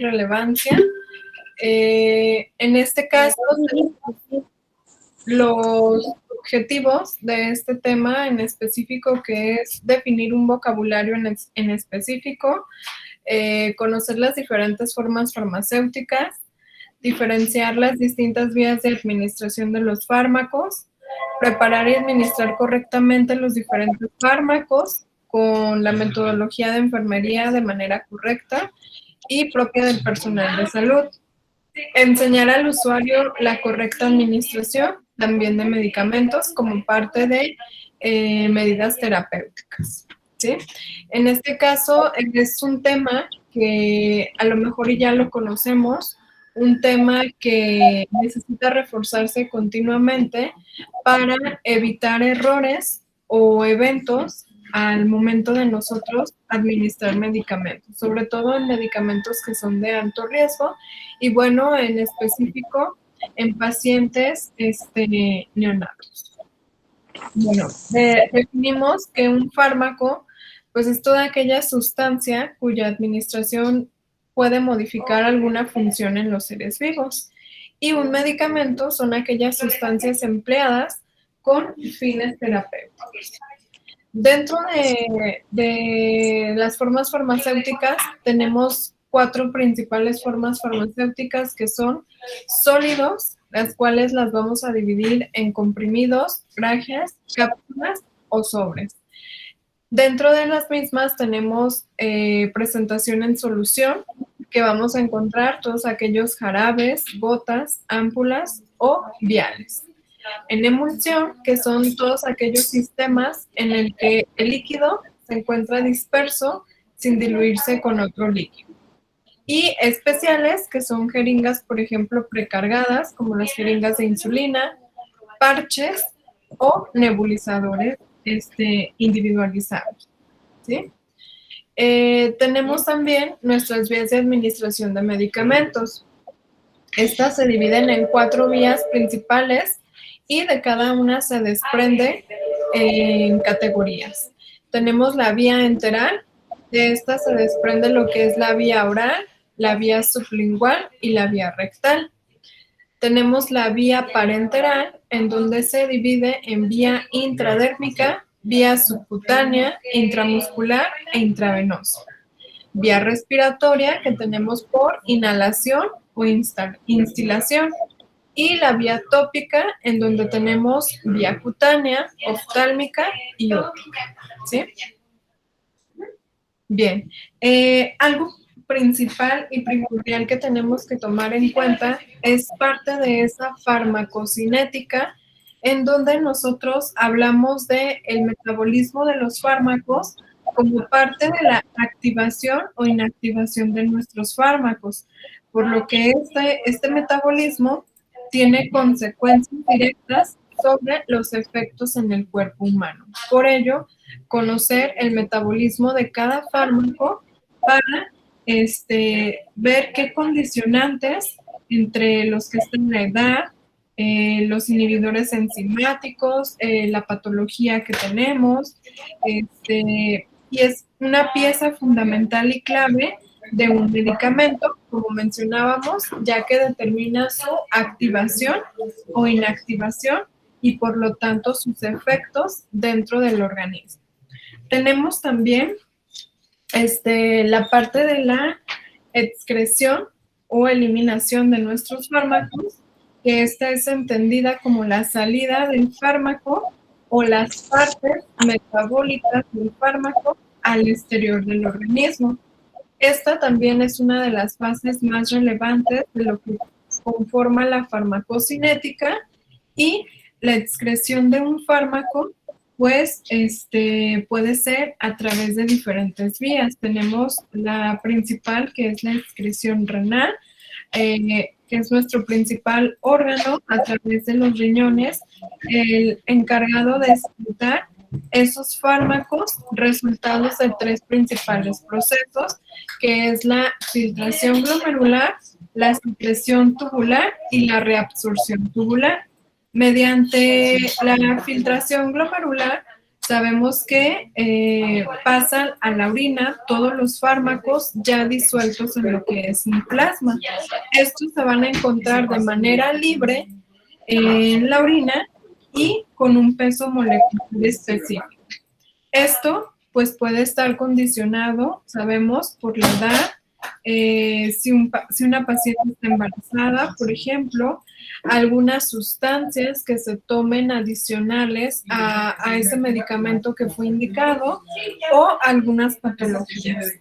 relevancia. En este caso, los objetivos de este tema en específico, que es definir un vocabulario en específico, conocer las diferentes formas farmacéuticas, diferenciar las distintas vías de administración de los fármacos, preparar y administrar correctamente los diferentes fármacos con la metodología de enfermería de manera correcta y propia del personal de salud. Enseñar al usuario la correcta administración también de medicamentos como parte de medidas terapéuticas, ¿sí? En este caso es un tema que a lo mejor ya lo conocemos, un tema que necesita reforzarse continuamente para evitar errores o eventos al momento de nosotros administrar medicamentos, sobre todo en medicamentos que son de alto riesgo y bueno, en específico en pacientes neonatos. Bueno, definimos que un fármaco pues es toda aquella sustancia cuya administración puede modificar alguna función en los seres vivos. Y un medicamento son aquellas sustancias empleadas con fines terapéuticos. Dentro de las formas farmacéuticas tenemos 4 principales formas farmacéuticas que son sólidos, las cuales las vamos a dividir en comprimidos, grajes, cápsulas o sobres. Dentro de las mismas tenemos presentación en solución, que vamos a encontrar todos aquellos jarabes, gotas, ámpulas o viales. En emulsión, que son todos aquellos sistemas en el que el líquido se encuentra disperso sin diluirse con otro líquido. Y especiales, que son jeringas, por ejemplo, precargadas, como las jeringas de insulina, parches o nebulizadores individualizados, ¿sí? Tenemos también nuestras vías de administración de medicamentos. Estas se dividen en 4 vías principales y de cada una se desprende en categorías. Tenemos la vía enteral, de esta se desprende lo que es la vía oral, la vía sublingual y la vía rectal. Tenemos la vía parenteral, en donde se divide en vía intradérmica, vía subcutánea, intramuscular e intravenosa. Vía respiratoria, que tenemos por inhalación o instilación. Y la vía tópica, en donde tenemos vía cutánea, oftálmica y óptica, ¿sí? Bien, algo principal y primordial que tenemos que tomar en cuenta es parte de esa farmacocinética, en donde nosotros hablamos de el metabolismo de los fármacos como parte de la activación o inactivación de nuestros fármacos, por lo que este metabolismo tiene consecuencias directas sobre los efectos en el cuerpo humano. Por ello, conocer el metabolismo de cada fármaco para ver qué condicionantes entre los que están en la edad, los inhibidores enzimáticos, la patología que tenemos, y es una pieza fundamental y clave de un medicamento, como mencionábamos, ya que determina su activación o inactivación y por lo tanto sus efectos dentro del organismo. Tenemos también la parte de la excreción o eliminación de nuestros fármacos, que esta es entendida como la salida del fármaco o las partes metabólicas del fármaco al exterior del organismo. Esta también es una de las fases más relevantes de lo que conforma la farmacocinética, y la excreción de un fármaco pues puede ser a través de diferentes vías. Tenemos la principal, que es la excreción renal, que es nuestro principal órgano a través de los riñones, el encargado de excretar esos fármacos resultados de 3 principales procesos, que es la filtración glomerular, la secreción tubular y la reabsorción tubular. Mediante la filtración glomerular, Sabemos que pasan a la orina todos los fármacos ya disueltos en lo que es un plasma. Estos se van a encontrar de manera libre en la orina y con un peso molecular específico. Esto pues puede estar condicionado, sabemos, por la edad. Si una paciente está embarazada, por ejemplo, algunas sustancias que se tomen adicionales a ese medicamento que fue indicado o algunas patologías.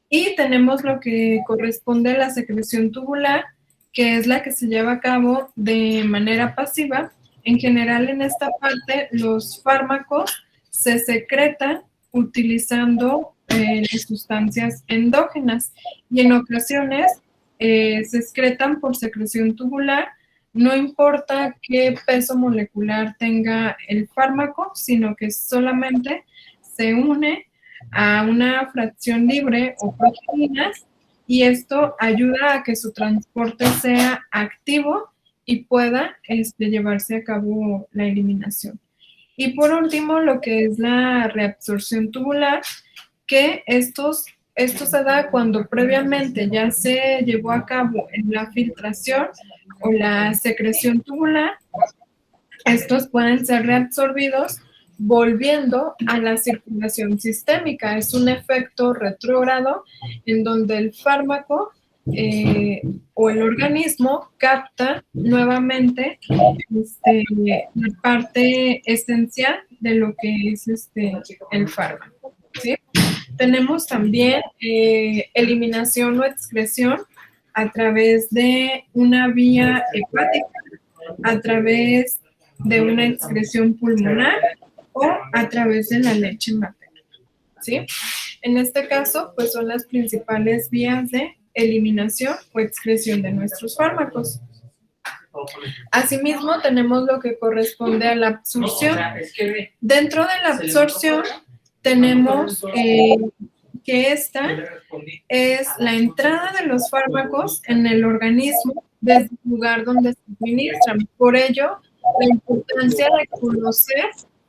Y tenemos lo que corresponde a la secreción tubular, que es la que se lleva a cabo de manera pasiva. En general, en esta parte, los fármacos se secretan utilizando las sustancias endógenas y en ocasiones se excretan por secreción tubular. No importa qué peso molecular tenga el fármaco, sino que solamente se une a una fracción libre o proteínas y esto ayuda a que su transporte sea activo y pueda llevarse a cabo la eliminación. Y por último, lo que es la reabsorción tubular, que esto se da cuando previamente ya se llevó a cabo la filtración o la secreción tubular. Estos pueden ser reabsorbidos volviendo a la circulación sistémica. Es un efecto retrógrado en donde el fármaco o el organismo capta nuevamente la parte esencial de lo que es el fármaco, ¿sí? Tenemos también eliminación o excreción a través de una vía hepática, a través de una excreción pulmonar o a través de la leche materna, ¿sí? En este caso, pues son las principales vías de eliminación o excreción de nuestros fármacos. Asimismo, tenemos lo que corresponde a la absorción. Dentro de la absorción, tenemos que esta es la entrada de los fármacos en el organismo desde el lugar donde se administran. Por ello, la importancia de conocer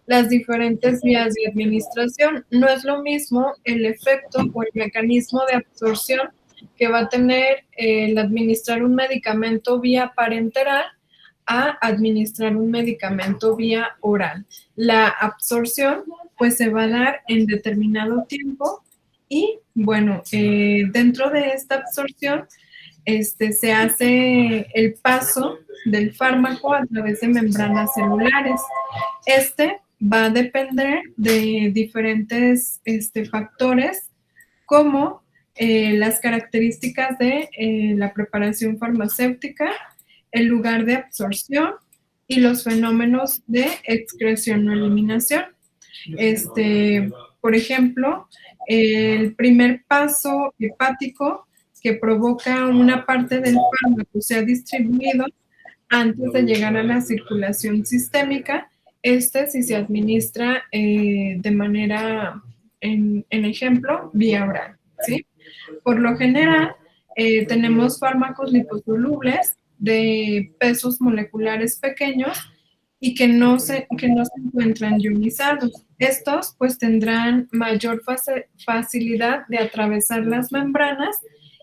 las diferentes vías de administración. No es lo mismo el efecto o el mecanismo de absorción que va a tener el administrar un medicamento vía parenteral a administrar un medicamento vía oral. La absorción pues se va a dar en determinado tiempo y bueno, dentro de esta absorción se hace el paso del fármaco a través de membranas celulares. Va a depender de diferentes factores como las características de la preparación farmacéutica, el lugar de absorción y los fenómenos de excreción o eliminación. Por ejemplo, el primer paso hepático que provoca una parte del fármaco sea distribuido antes de llegar a la circulación sistémica. Si se administra de manera, en ejemplo, vía oral, ¿sí? Por lo general, tenemos fármacos liposolubles de pesos moleculares pequeños y que no se encuentran ionizados. Estos pues tendrán mayor facilidad de atravesar las membranas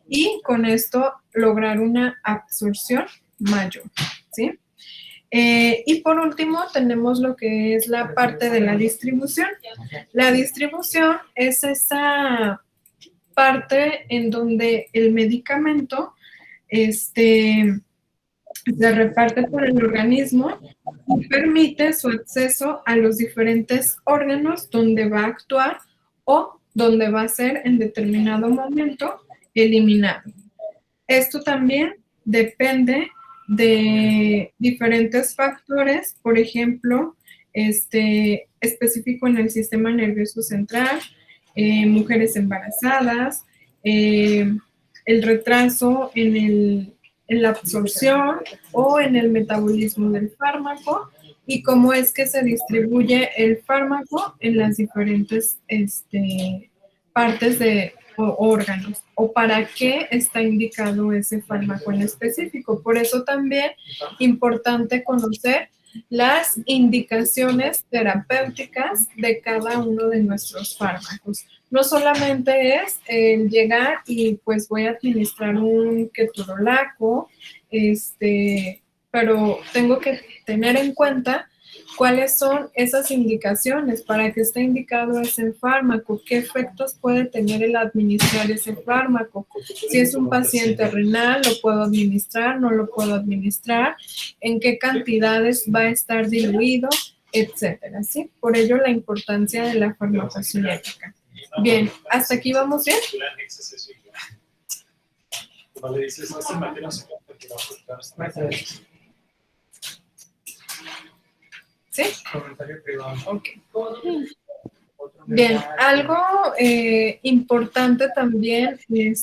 y con esto lograr una absorción mayor, ¿sí? Y por último tenemos lo que es la parte de la distribución. La distribución es esa parte en donde el medicamento se reparte por el organismo y permite su acceso a los diferentes órganos donde va a actuar o donde va a ser en determinado momento eliminado. Esto también depende de diferentes factores, por ejemplo, específico en el sistema nervioso central, mujeres embarazadas, el retraso en la absorción o en el metabolismo del fármaco y cómo es que se distribuye el fármaco en las diferentes partes o órganos o para qué está indicado ese fármaco en específico. Por eso también importante conocer las indicaciones terapéuticas de cada uno de nuestros fármacos. No solamente es llegar y pues voy a administrar un ketorolaco, pero tengo que tener en cuenta cuáles son esas indicaciones, para qué está indicado ese fármaco, qué efectos puede tener el administrar ese fármaco. Si es un paciente renal, lo puedo administrar, no lo puedo administrar, en qué cantidades va a estar diluido, etcétera, ¿sí? Por ello la importancia de la farmacocinética. Bien, ¿hasta aquí vamos bien? ¿Sí? Ok. Bien, algo importante también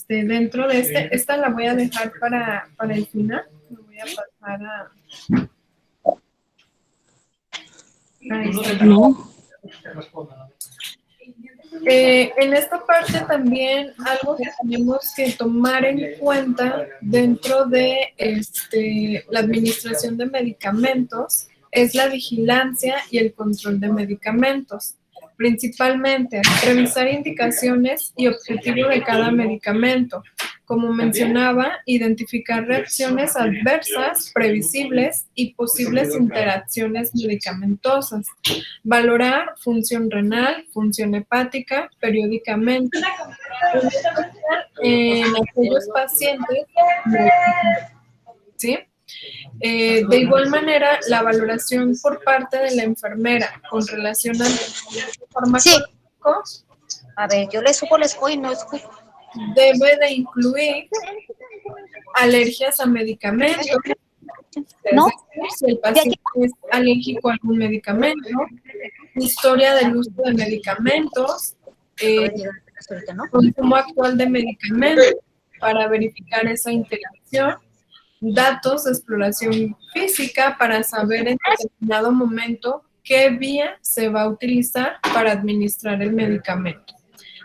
dentro de esta la voy a dejar para el final. Me voy a pasar a No. En esta parte también algo que tenemos que tomar en cuenta dentro de la administración de medicamentos es la vigilancia y el control de medicamentos. Principalmente, revisar indicaciones y objetivo de cada medicamento. Como mencionaba, identificar reacciones adversas, previsibles y posibles interacciones medicamentosas. Valorar función renal, función hepática periódicamente, en aquellos pacientes, ¿sí? De igual manera, la valoración por parte de la enfermera con relación al farmacológico A ver, yo le supo, les y no escucho. debe de incluir alergias a medicamentos, ¿No? es decir, si el paciente es alérgico a algún medicamento, historia del uso de medicamentos, consumo actual de medicamentos para verificar esa interacción, datos de exploración física para saber en determinado momento qué vía se va a utilizar para administrar el medicamento.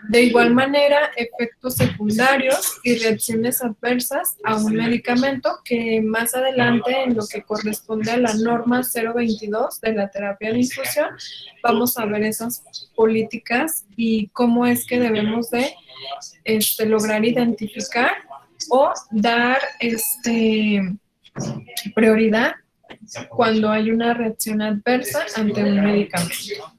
De igual manera, efectos secundarios y reacciones adversas a un medicamento, que más adelante, en lo que corresponde a la norma 022 de la terapia de infusión, vamos a ver esas políticas y cómo es que debemos de lograr identificar o dar prioridad cuando hay una reacción adversa ante un medicamento.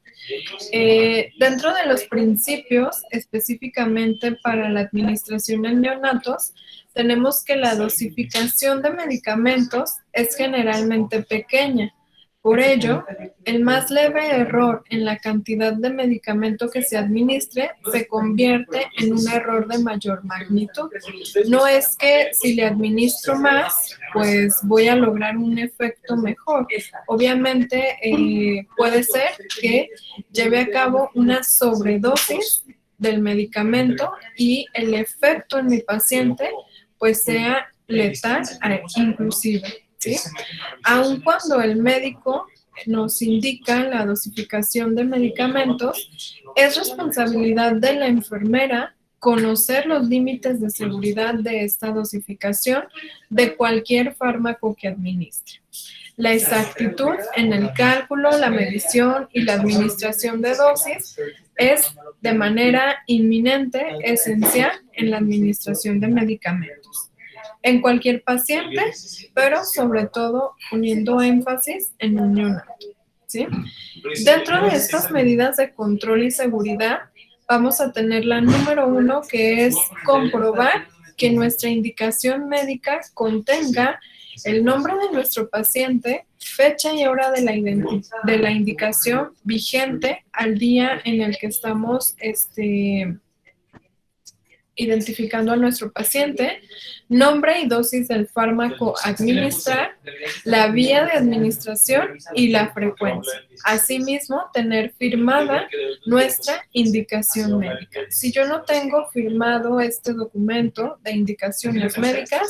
Dentro de los principios, específicamente para la administración en neonatos, tenemos que la dosificación de medicamentos es generalmente pequeña. Por ello, el más leve error en la cantidad de medicamento que se administre se convierte en un error de mayor magnitud. No es que si le administro más, pues voy a lograr un efecto mejor. Obviamente, puede ser que lleve a cabo una sobredosis del medicamento y el efecto en mi paciente pues sea letal inclusive, ¿sí? Aun cuando el médico nos indica la dosificación de medicamentos, es responsabilidad de la enfermera conocer los límites de seguridad de esta dosificación de cualquier fármaco que administre. La exactitud en el cálculo, la medición y la administración de dosis es de manera inminente esencial en la administración de medicamentos en cualquier paciente, pero sobre todo poniendo énfasis en un neonato, ¿sí? Dentro de estas medidas de control y seguridad, vamos a tener la número 1, que es comprobar que nuestra indicación médica contenga el nombre de nuestro paciente, fecha y hora de la indicación vigente al día en el que estamos identificando a nuestro paciente, nombre y dosis del fármaco a administrar, la vía de administración y la frecuencia. Asimismo, tener firmada nuestra indicación médica. Si yo no tengo firmado este documento de indicaciones médicas,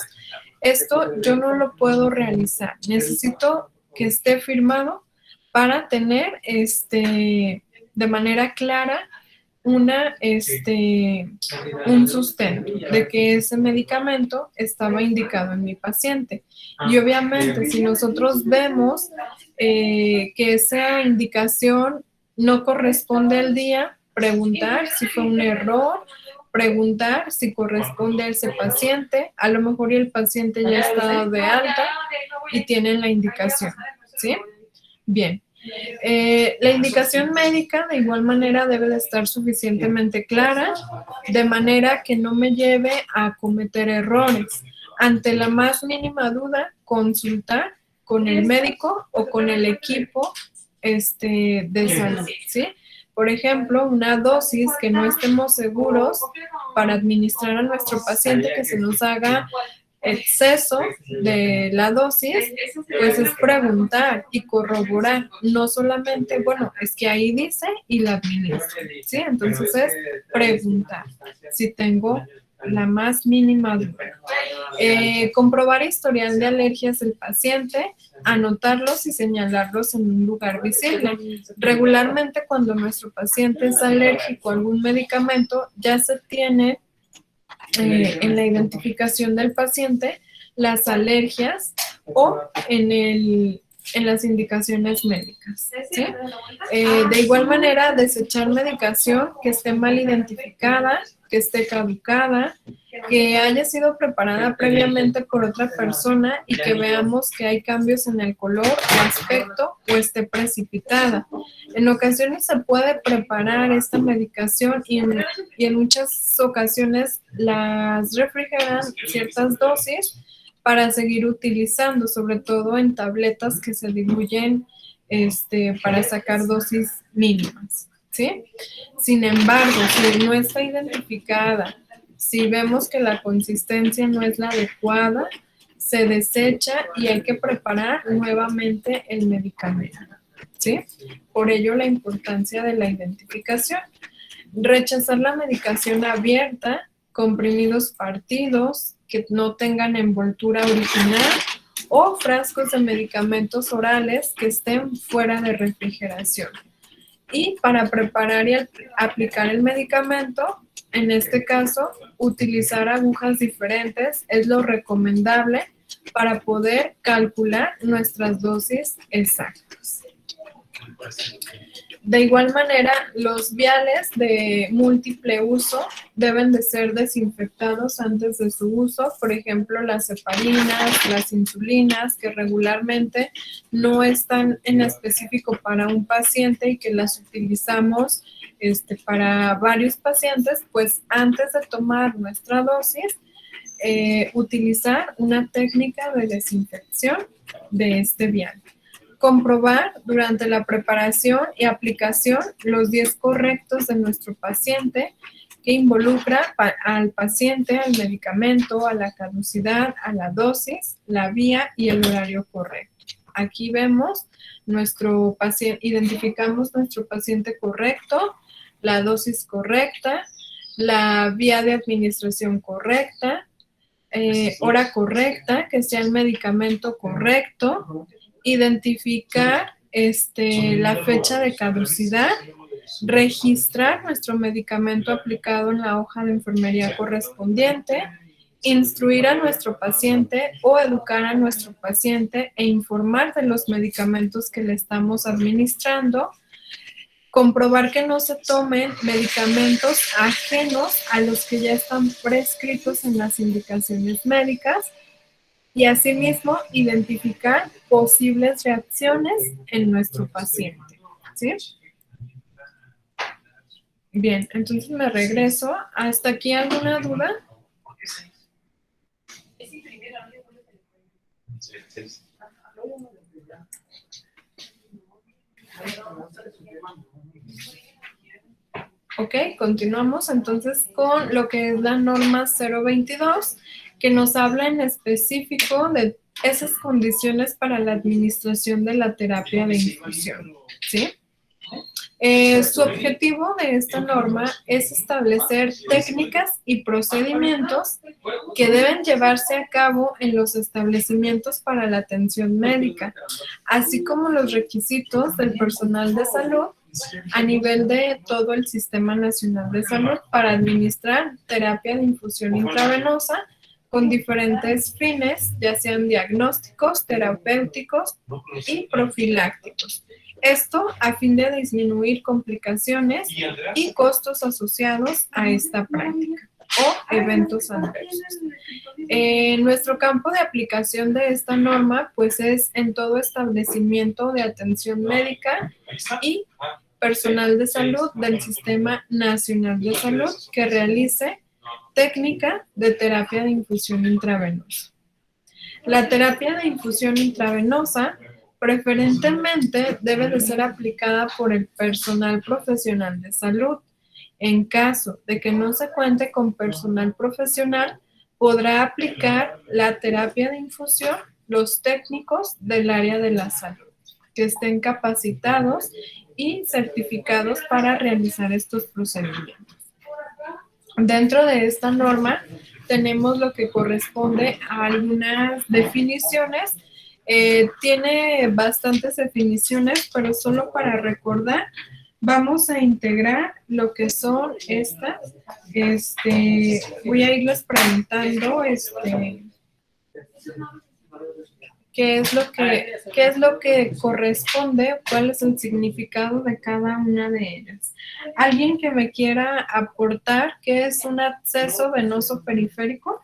esto yo no lo puedo realizar. Necesito que esté firmado para tener de manera clara un sustento de que ese medicamento estaba indicado en mi paciente. Y obviamente, si nosotros vemos que esa indicación no corresponde al día, preguntar si fue un error, preguntar si corresponde a ese paciente, a lo mejor el paciente ya está dado de alta y tienen la indicación, ¿sí? Bien. La indicación médica de igual manera debe de estar suficientemente clara, de manera que no me lleve a cometer errores. Ante la más mínima duda, consultar con el médico o con el equipo de salud, ¿sí? Por ejemplo, una dosis que no estemos seguros para administrar a nuestro paciente, que se nos haga exceso de la dosis, pues es preguntar y corroborar, no solamente, bueno, es que ahí dice y la administro, ¿sí? Entonces es preguntar si tengo la más mínima duda. Comprobar historial de alergias del paciente, anotarlos y señalarlos en un lugar visible. Regularmente cuando nuestro paciente es alérgico a algún medicamento, ya se tiene en la identificación del paciente las alergias o en las indicaciones médicas, ¿sí? De igual manera, desechar medicación que esté mal identificada, que esté caducada, que haya sido preparada previamente por otra persona y que veamos que hay cambios en el color o aspecto o esté precipitada. En ocasiones se puede preparar esta medicación y en muchas ocasiones las refrigeran ciertas dosis para seguir utilizando, sobre todo en tabletas que se diluyen para sacar dosis mínimas, ¿sí? Sin embargo, si no está identificada, si vemos que la consistencia no es la adecuada, se desecha y hay que preparar nuevamente el medicamento, ¿sí? Por ello la importancia de la identificación. Rechazar la medicación abierta, comprimidos partidos que no tengan envoltura original o frascos de medicamentos orales que estén fuera de refrigeración. Y para preparar y aplicar el medicamento, en este caso, utilizar agujas diferentes es lo recomendable para poder calcular nuestras dosis exactas. De igual manera, los viales de múltiple uso deben de ser desinfectados antes de su uso, por ejemplo, las heparinas, las insulinas, que regularmente no están en específico para un paciente y que las utilizamos para varios pacientes, pues antes de tomar nuestra dosis, utilizar una técnica de desinfección de este vial. Comprobar durante la preparación y aplicación los 10 correctos de nuestro paciente, que involucra al paciente, al medicamento, a la caducidad, a la dosis, la vía y el horario correcto. Aquí vemos nuestro paciente, identificamos nuestro paciente correcto, la dosis correcta, la vía de administración correcta, hora correcta, que sea el medicamento correcto, identificar la fecha de caducidad, registrar nuestro medicamento aplicado en la hoja de enfermería correspondiente, instruir a nuestro paciente o educar a nuestro paciente e informar de los medicamentos que le estamos administrando, comprobar que no se tomen medicamentos ajenos a los que ya están prescritos en las indicaciones médicas, y asimismo identificar posibles reacciones en nuestro paciente, ¿sí? Bien, entonces me regreso. ¿Hasta aquí alguna duda? Ok, continuamos entonces con lo que es la norma 022, que nos habla en específico de esas condiciones para la administración de la terapia de infusión, ¿sí? Su objetivo de esta norma es establecer técnicas y procedimientos que deben llevarse a cabo en los establecimientos para la atención médica, así como los requisitos del personal de salud a nivel de todo el Sistema Nacional de Salud para administrar terapia de infusión intravenosa con diferentes fines, ya sean diagnósticos, terapéuticos y profilácticos. Esto a fin de disminuir complicaciones y costos asociados a esta práctica o eventos adversos. Nuestro campo de aplicación de esta norma pues es en todo establecimiento de atención médica y personal de salud del Sistema Nacional de Salud que realice técnica de terapia de infusión intravenosa. La terapia de infusión intravenosa preferentemente debe de ser aplicada por el personal profesional de salud. En caso de que no se cuente con personal profesional, podrá aplicar la terapia de infusión los técnicos del área de la salud, que estén capacitados y certificados para realizar estos procedimientos. Dentro de esta norma tenemos lo que corresponde a algunas definiciones. Tiene bastantes definiciones, pero solo para recordar, vamos a integrar lo que son estas. Voy a irles preguntando qué es lo que corresponde, cuál es el significado de cada una de ellas. ¿Alguien que me quiera aportar qué es un acceso venoso periférico?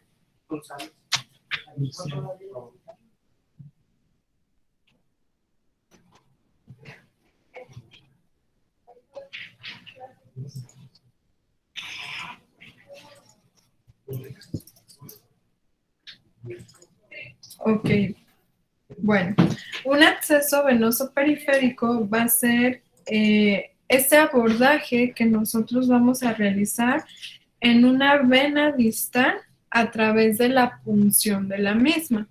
Ok. Bueno, un acceso venoso periférico va a ser ese abordaje que nosotros vamos a realizar en una vena distal a través de la punción de la misma,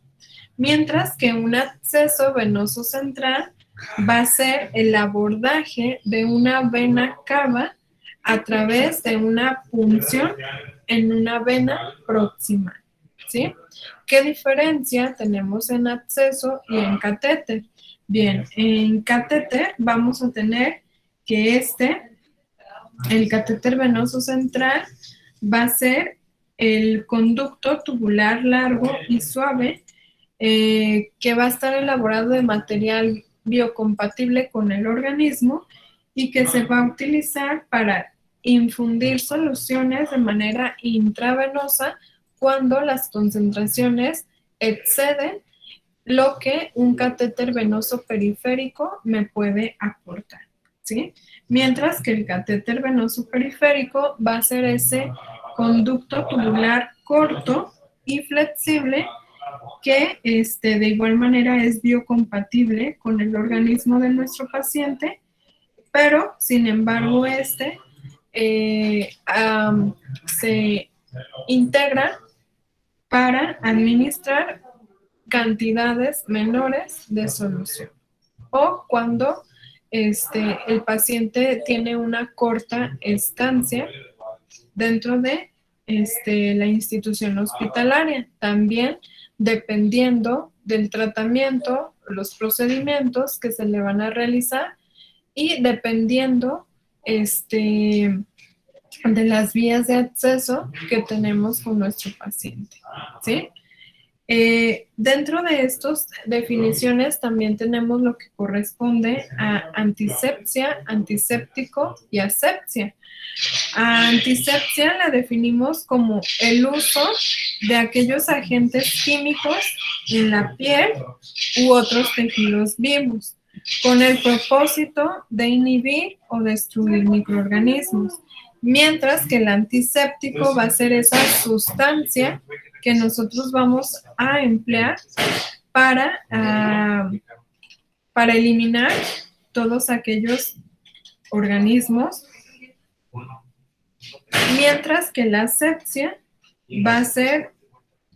mientras que un acceso venoso central va a ser el abordaje de una vena cava a través de una punción en una vena proximal, ¿sí? ¿Qué diferencia tenemos en acceso y en catéter? Bien, en catéter vamos a tener que el catéter venoso central va a ser el conducto tubular largo y suave que va a estar elaborado de material biocompatible con el organismo y que se va a utilizar para infundir soluciones de manera intravenosa cuando las concentraciones exceden lo que un catéter venoso periférico me puede aportar, ¿sí? Mientras que el catéter venoso periférico va a ser ese conducto tubular corto y flexible que de igual manera es biocompatible con el organismo de nuestro paciente, pero sin embargo se integra para administrar cantidades menores de solución o cuando el paciente tiene una corta estancia dentro de la institución hospitalaria. También dependiendo del tratamiento, los procedimientos que se le van a realizar y dependiendo de las vías de acceso que tenemos con nuestro paciente, ¿sí? Dentro de estas definiciones también tenemos lo que corresponde a antisepsia, antiséptico y asepsia. A antisepsia la definimos como el uso de aquellos agentes químicos en la piel u otros tejidos vivos, con el propósito de inhibir o destruir microorganismos, mientras que el antiséptico va a ser esa sustancia que nosotros vamos a emplear para eliminar todos aquellos organismos, mientras que la asepsia va a ser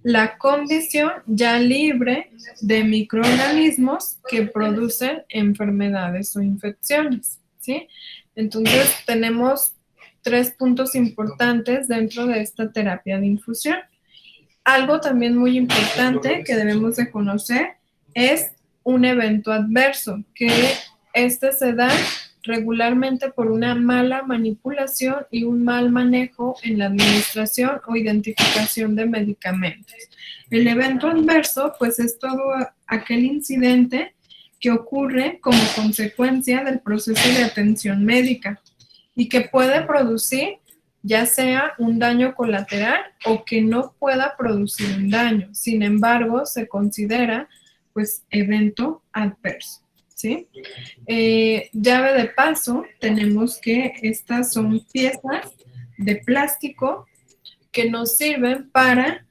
la condición ya libre de microorganismos que producen enfermedades o infecciones, ¿sí? Entonces, tenemos 3 puntos importantes dentro de esta terapia de infusión. Algo también muy importante que debemos de conocer es un evento adverso, que se da regularmente por una mala manipulación y un mal manejo en la administración o identificación de medicamentos. El evento adverso, pues es todo aquel incidente que ocurre como consecuencia del proceso de atención médica y que puede producir ya sea un daño colateral o que no pueda producir un daño. Sin embargo, se considera pues evento adverso, ¿sí? Llave de paso, tenemos que estas son piezas de plástico que nos sirven para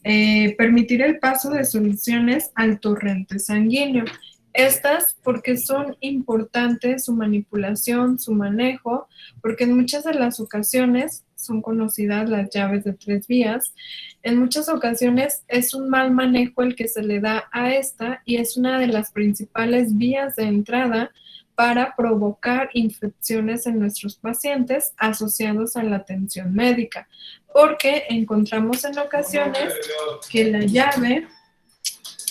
permitir el paso de soluciones al torrente sanguíneo. Estas porque son importantes su manipulación, su manejo, porque en muchas de las ocasiones son conocidas las llaves de 3 vías. En muchas ocasiones es un mal manejo el que se le da a esta y es una de las principales vías de entrada para provocar infecciones en nuestros pacientes asociados a la atención médica, porque encontramos en ocasiones que la llave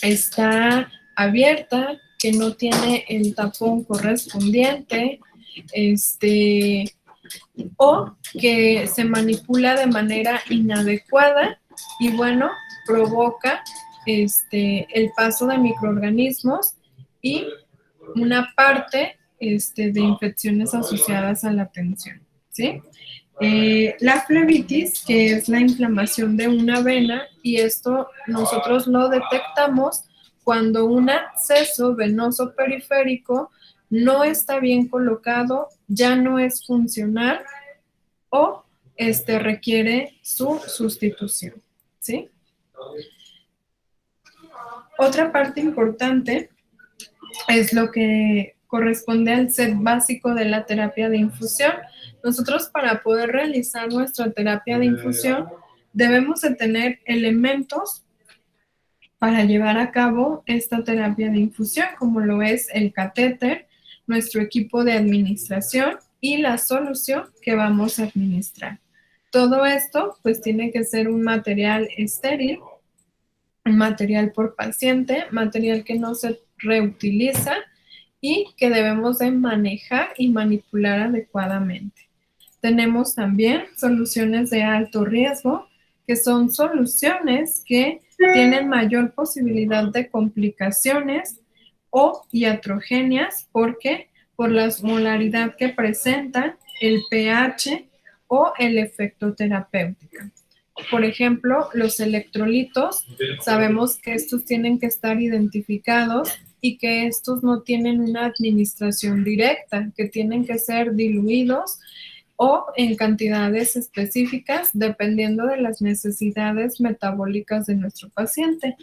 está abierta, que no tiene el tapón correspondiente, o que se manipula de manera inadecuada y bueno, provoca el paso de microorganismos y una parte de infecciones asociadas a la atención, ¿sí? La flebitis, que es la inflamación de una vena, y esto nosotros lo detectamos cuando un acceso venoso periférico no está bien colocado, ya no es funcional o requiere su sustitución, ¿sí? Otra parte importante es lo que corresponde al set básico de la terapia de infusión. Nosotros para poder realizar nuestra terapia de infusión debemos de tener elementos para llevar a cabo esta terapia de infusión, como lo es el catéter, nuestro equipo de administración y la solución que vamos a administrar. Todo esto pues tiene que ser un material estéril, un material por paciente, material que no se reutiliza y que debemos de manejar y manipular adecuadamente. Tenemos también soluciones de alto riesgo, que son soluciones que tienen mayor posibilidad de complicaciones o iatrogenias, porque por la molaridad que presentan, el pH o el efecto terapéutico. Por ejemplo, los electrolitos, sabemos que estos tienen que estar identificados y que estos no tienen una administración directa, que tienen que ser diluidos o en cantidades específicas dependiendo de las necesidades metabólicas de nuestro paciente.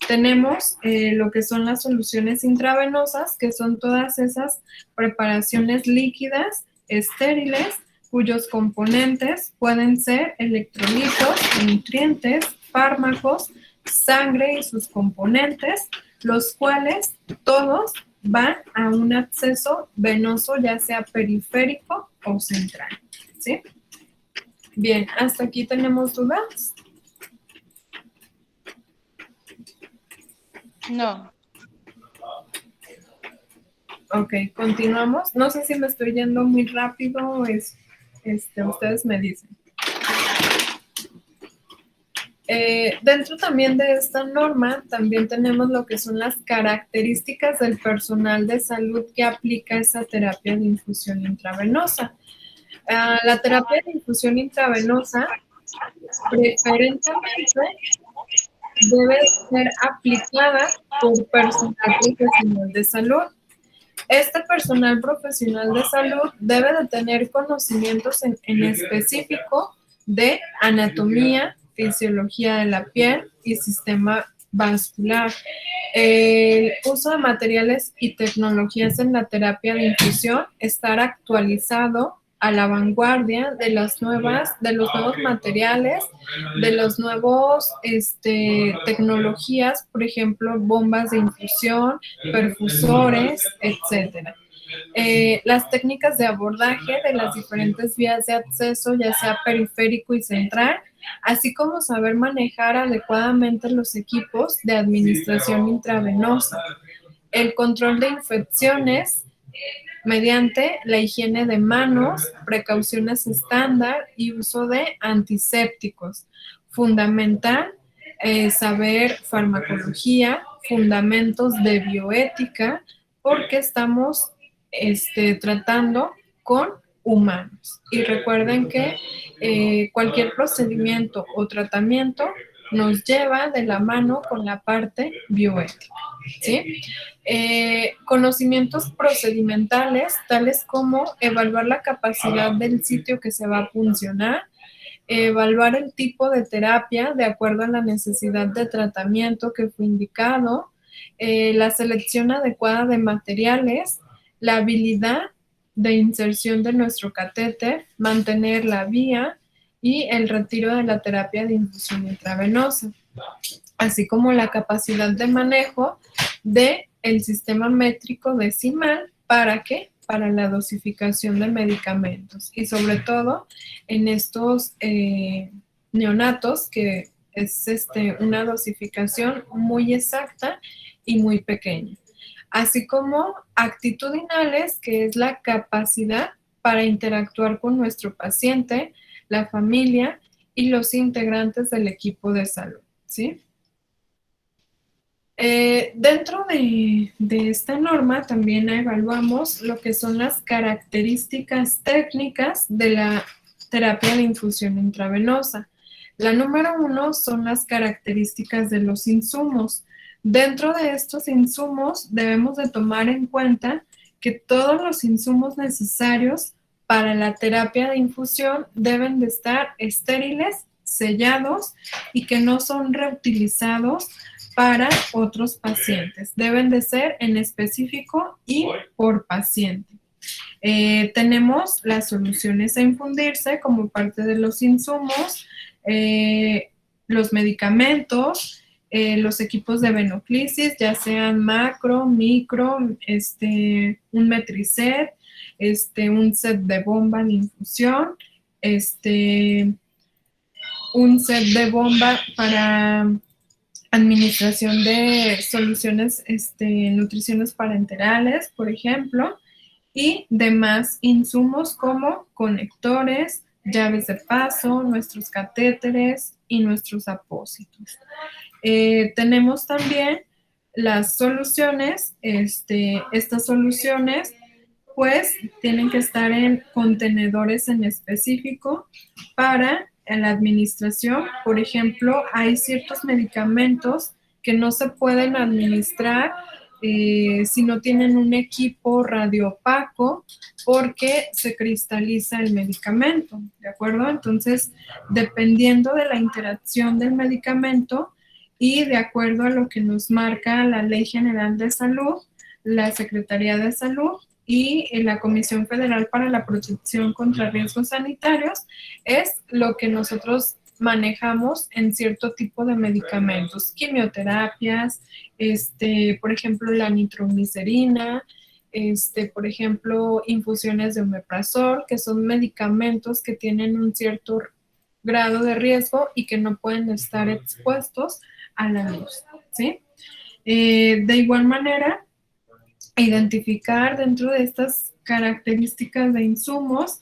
Tenemos lo que son las soluciones intravenosas, que son todas esas preparaciones líquidas, estériles, cuyos componentes pueden ser electrolitos, nutrientes, fármacos, sangre y sus componentes, los cuales todos van a un acceso venoso, ya sea periférico o central, ¿sí? Bien, hasta aquí tenemos dudas. No. Ok, continuamos. No sé si me estoy yendo muy rápido o ustedes me dicen. Dentro también de esta norma, también tenemos lo que son las características del personal de salud que aplica esa terapia de infusión intravenosa. La terapia de infusión intravenosa preferentemente debe ser aplicada por personal profesional de salud. Este personal profesional de salud debe de tener conocimientos en específico de anatomía, fisiología de la piel y sistema vascular. El uso de materiales y tecnologías en la terapia de infusión, estar actualizado a la vanguardia de los nuevos materiales, de los nuevos tecnologías, por ejemplo, bombas de infusión, perfusores, etcétera. Las técnicas de abordaje de las diferentes vías de acceso, ya sea periférico y central, así como saber manejar adecuadamente los equipos de administración intravenosa, el control de infecciones, mediante la higiene de manos, precauciones estándar y uso de antisépticos. Fundamental saber farmacología, fundamentos de bioética, porque estamos tratando con humanos. Y recuerden que cualquier procedimiento o tratamiento nos lleva de la mano con la parte bioética, ¿sí? Conocimientos procedimentales, tales como evaluar la capacidad del sitio que se va a puncionar, evaluar el tipo de terapia de acuerdo a la necesidad de tratamiento que fue indicado, la selección adecuada de materiales, la habilidad de inserción de nuestro catéter, mantener la vía y el retiro de la terapia de infusión intravenosa, así como la capacidad de manejo de el sistema métrico decimal. ¿Para qué? Para la dosificación de medicamentos y sobre todo en estos neonatos, que es una dosificación muy exacta y muy pequeña, así como actitudinales, que es la capacidad para interactuar con nuestro paciente, la familia y los integrantes del equipo de salud, ¿sí? Dentro de esta norma también evaluamos lo que son las características técnicas de la terapia de infusión intravenosa. La número 1 son las características de los insumos. Dentro de estos insumos debemos de tomar en cuenta que todos los insumos necesarios para la terapia de infusión deben de estar estériles, sellados y que no son reutilizados para otros pacientes. Deben de ser en específico y por paciente. Tenemos las soluciones a infundirse como parte de los insumos, los medicamentos, los equipos de venoclisis, ya sean macro, micro, un Metricet, un set de bomba de infusión, un set de bomba para administración de soluciones, nutriciones parenterales, por ejemplo, y demás insumos como conectores, llaves de paso, nuestros catéteres y nuestros apósitos. Tenemos también las soluciones, estas soluciones pues tienen que estar en contenedores en específico para la administración. Por ejemplo, hay ciertos medicamentos que no se pueden administrar si no tienen un equipo radioopaco, porque se cristaliza el medicamento, ¿de acuerdo? Entonces, dependiendo de la interacción del medicamento y de acuerdo a lo que nos marca la Ley General de Salud, la Secretaría de Salud y la Comisión Federal para la Protección contra Riesgos Sanitarios, es lo que nosotros manejamos en cierto tipo de medicamentos, quimioterapias, por ejemplo, la nitroglicerina, por ejemplo, infusiones de omeprazol, que son medicamentos que tienen un cierto grado de riesgo y que no pueden estar expuestos a la luz, ¿sí? De igual manera, identificar dentro de estas características de insumos,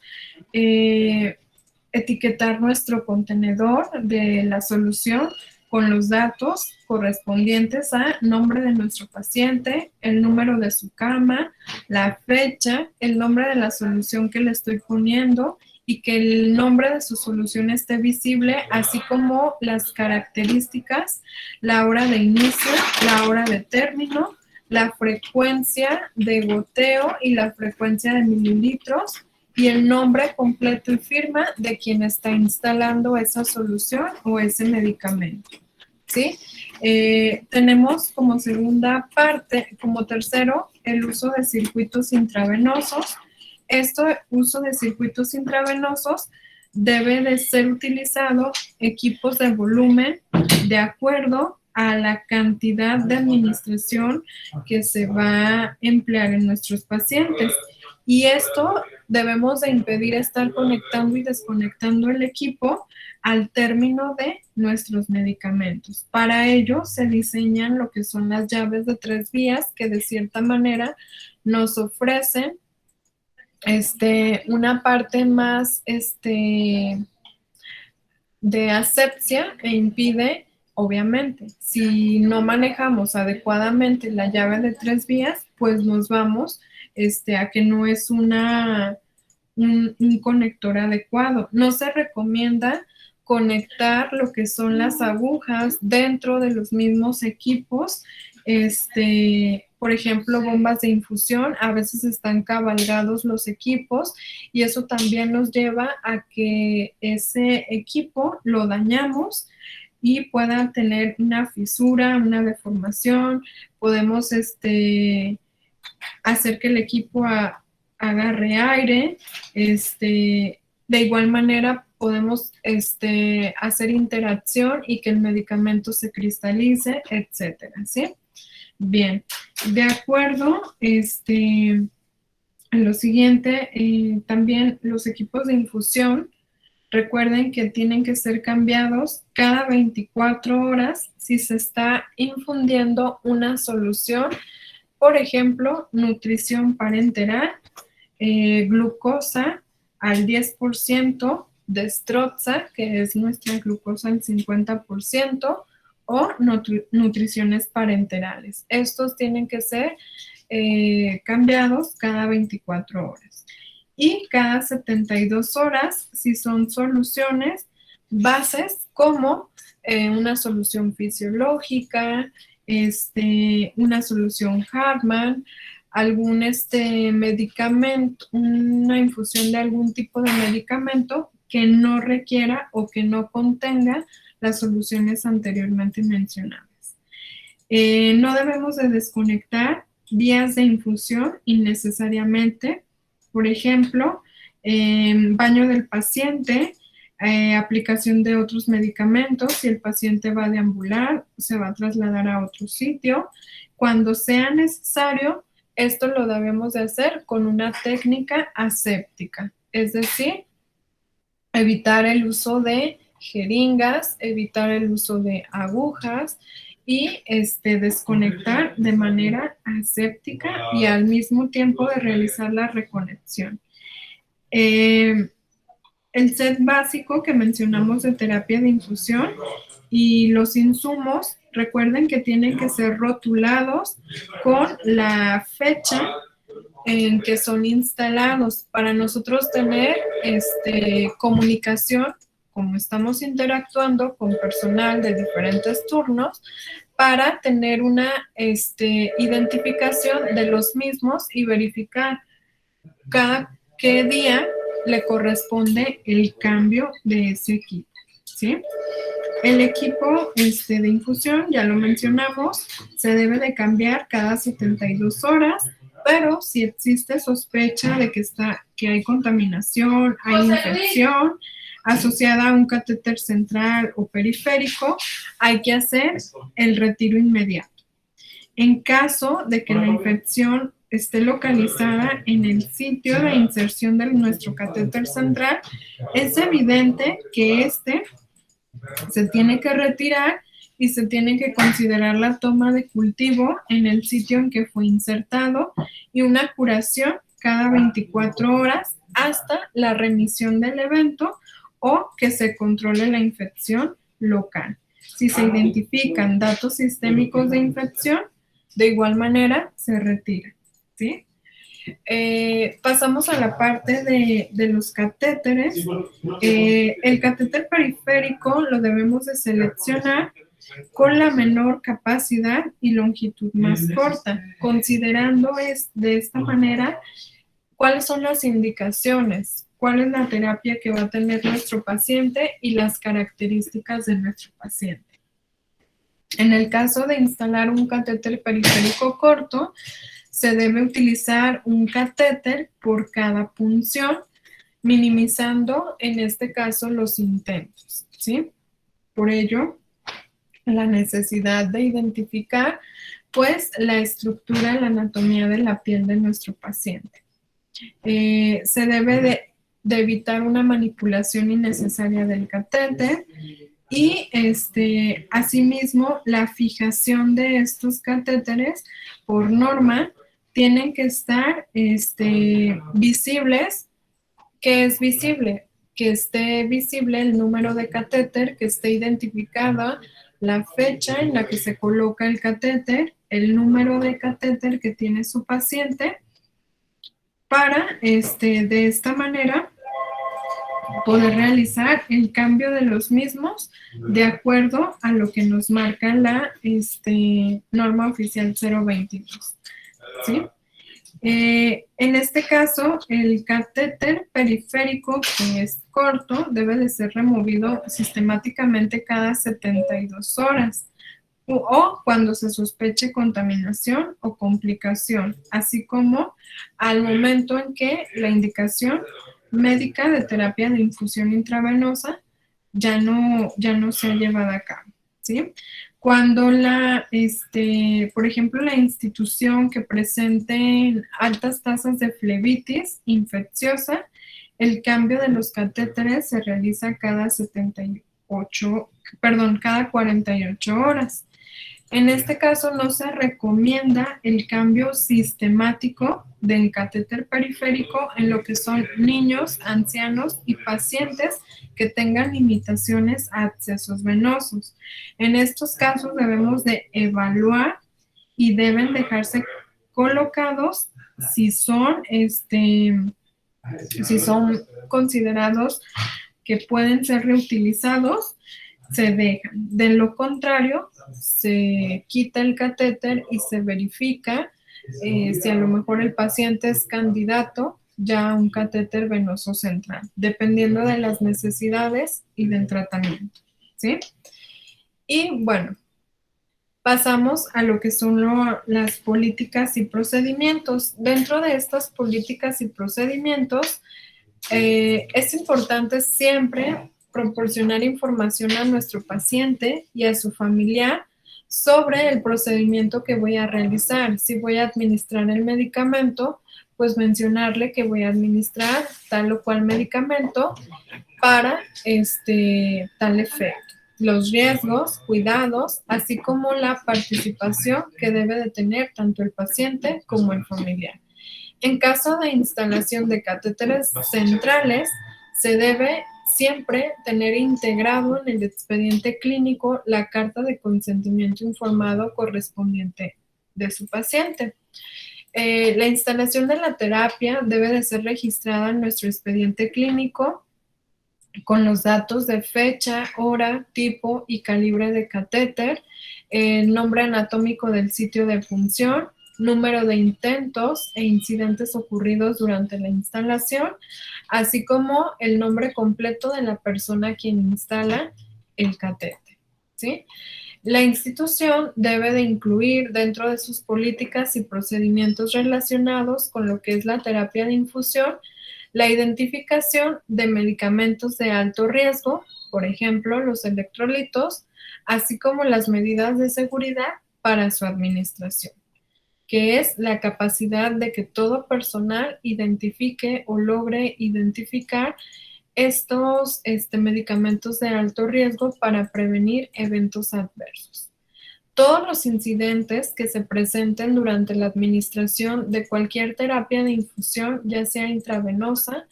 etiquetar nuestro contenedor de la solución con los datos correspondientes a nombre de nuestro paciente, el número de su cama, la fecha, el nombre de la solución que le estoy poniendo y que el nombre de su solución esté visible, así como las características, la hora de inicio, la hora de término, la frecuencia de goteo y la frecuencia de mililitros y el nombre completo y firma de quien está instalando esa solución o ese medicamento, ¿sí? Tenemos como segunda parte, como tercero, el uso de circuitos intravenosos. Uso de circuitos intravenosos debe de ser utilizado equipos de volumen de acuerdo a la cantidad de administración que se va a emplear en nuestros pacientes. Y esto debemos de impedir estar conectando y desconectando el equipo al término de nuestros medicamentos. Para ello se diseñan lo que son las llaves de 3 vías que de cierta manera nos ofrecen una parte más de asepsia e impide, obviamente, si no manejamos adecuadamente la llave de 3 vías, pues nos vamos a que no es un conector adecuado. No se recomienda conectar lo que son las agujas dentro de los mismos equipos. Por ejemplo, bombas de infusión, a veces están cabalgados los equipos y eso también nos lleva a que ese equipo lo dañamos y pueda tener una fisura, una deformación. Podemos hacer que el equipo agarre aire. De igual manera podemos hacer interacción y que el medicamento se cristalice, etcétera, ¿sí? Bien, de acuerdo, en lo siguiente, también los equipos de infusión, recuerden que tienen que ser cambiados cada 24 horas si se está infundiendo una solución, por ejemplo, nutrición parenteral, glucosa al 10%, dextrosa, que es nuestra glucosa al 50%, o nutriciones parenterales. Estos tienen que ser cambiados cada 24 horas. Y cada 72 horas, si son soluciones bases como una solución fisiológica, una solución Hartmann, algún medicamento, una infusión de algún tipo de medicamento que no requiera o que no contenga las soluciones anteriormente mencionadas. No debemos de desconectar vías de infusión innecesariamente. Por ejemplo, baño del paciente, aplicación de otros medicamentos. Si el paciente va a deambular, se va a trasladar a otro sitio. Cuando sea necesario, esto lo debemos de hacer con una técnica aséptica, es decir, evitar el uso de jeringas, evitar el uso de agujas y desconectar de manera aséptica y al mismo tiempo de realizar la reconexión. El set básico que mencionamos de terapia de infusión y los insumos, recuerden que tienen que ser rotulados con la fecha en que son instalados para nosotros tener comunicación, como estamos interactuando con personal de diferentes turnos, para tener una identificación de los mismos y verificar qué día le corresponde el cambio de ese equipo, ¿sí? El equipo de infusión, ya lo mencionamos, se debe de cambiar cada 72 horas, pero si existe sospecha de que hay contaminación, hay infección asociada a un catéter central o periférico, hay que hacer el retiro inmediato. En caso de que la infección esté localizada en el sitio de inserción de nuestro catéter central, es evidente que se tiene que retirar y se tiene que considerar la toma de cultivo en el sitio en que fue insertado y una curación cada 24 horas hasta la remisión del evento o que se controle la infección local. Si se identifican datos sistémicos de infección, de igual manera se retira, ¿sí? Pasamos a la parte de los catéteres. El catéter periférico lo debemos de seleccionar con la menor capacidad y longitud más corta, considerando de esta manera cuáles son las indicaciones, cuál es la terapia que va a tener nuestro paciente y las características de nuestro paciente. En el caso de instalar un catéter periférico corto, se debe utilizar un catéter por cada punción, minimizando en este caso los intentos, ¿sí? Por ello, la necesidad de identificar pues la estructura, la anatomía de la piel de nuestro paciente. Se debe de evitar una manipulación innecesaria del catéter y asimismo la fijación de estos catéteres por norma tienen que estar visibles. ¿Qué es visible? Que esté visible el número de catéter, que esté identificada la fecha en la que se coloca el catéter, el número de catéter que tiene su paciente, para de esta manera poder realizar el cambio de los mismos de acuerdo a lo que nos marca la norma oficial 022. ¿Sí? En este caso, el catéter periférico, que es corto, debe de ser removido sistemáticamente cada 72 horas o cuando se sospeche contaminación o complicación, así como al momento en que la indicación médica de terapia de infusión intravenosa ya no sea llevada a cabo, ¿sí? Cuando por ejemplo, la institución que presente altas tasas de flebitis infecciosa, el cambio de los catéteres se realiza cada 48 horas. En este caso no se recomienda el cambio sistemático del catéter periférico en lo que son niños, ancianos y pacientes que tengan limitaciones a accesos venosos. En estos casos debemos de evaluar y deben dejarse colocados si son considerados que pueden ser reutilizados, se dejan. De lo contrario, se quita el catéter y se verifica si a lo mejor el paciente es candidato ya a un catéter venoso central, dependiendo de las necesidades y del tratamiento, ¿sí? Y bueno, pasamos a lo que son las políticas y procedimientos. Dentro de estas políticas y procedimientos, es importante siempre proporcionar información a nuestro paciente y a su familiar sobre el procedimiento que voy a realizar. Si voy a administrar el medicamento, pues mencionarle que voy a administrar tal o cual medicamento para tal efecto. Los riesgos, cuidados, así como la participación que debe de tener tanto el paciente como el familiar. En caso de instalación de catéteres centrales, se debe siempre tener integrado en el expediente clínico la carta de consentimiento informado correspondiente de su paciente. La instalación de la terapia debe de ser registrada en nuestro expediente clínico con los datos de fecha, hora, tipo y calibre de catéter, el nombre anatómico del sitio de función, número de intentos e incidentes ocurridos durante la instalación, así como el nombre completo de la persona a quien instala el catéter, ¿sí? La institución debe de incluir dentro de sus políticas y procedimientos relacionados con lo que es la terapia de infusión, la identificación de medicamentos de alto riesgo, por ejemplo, los electrolitos, así como las medidas de seguridad para su administración, que es la capacidad de que todo personal identifique o logre identificar estos medicamentos de alto riesgo para prevenir eventos adversos. Todos los incidentes que se presenten durante la administración de cualquier terapia de infusión, ya sea intravenosa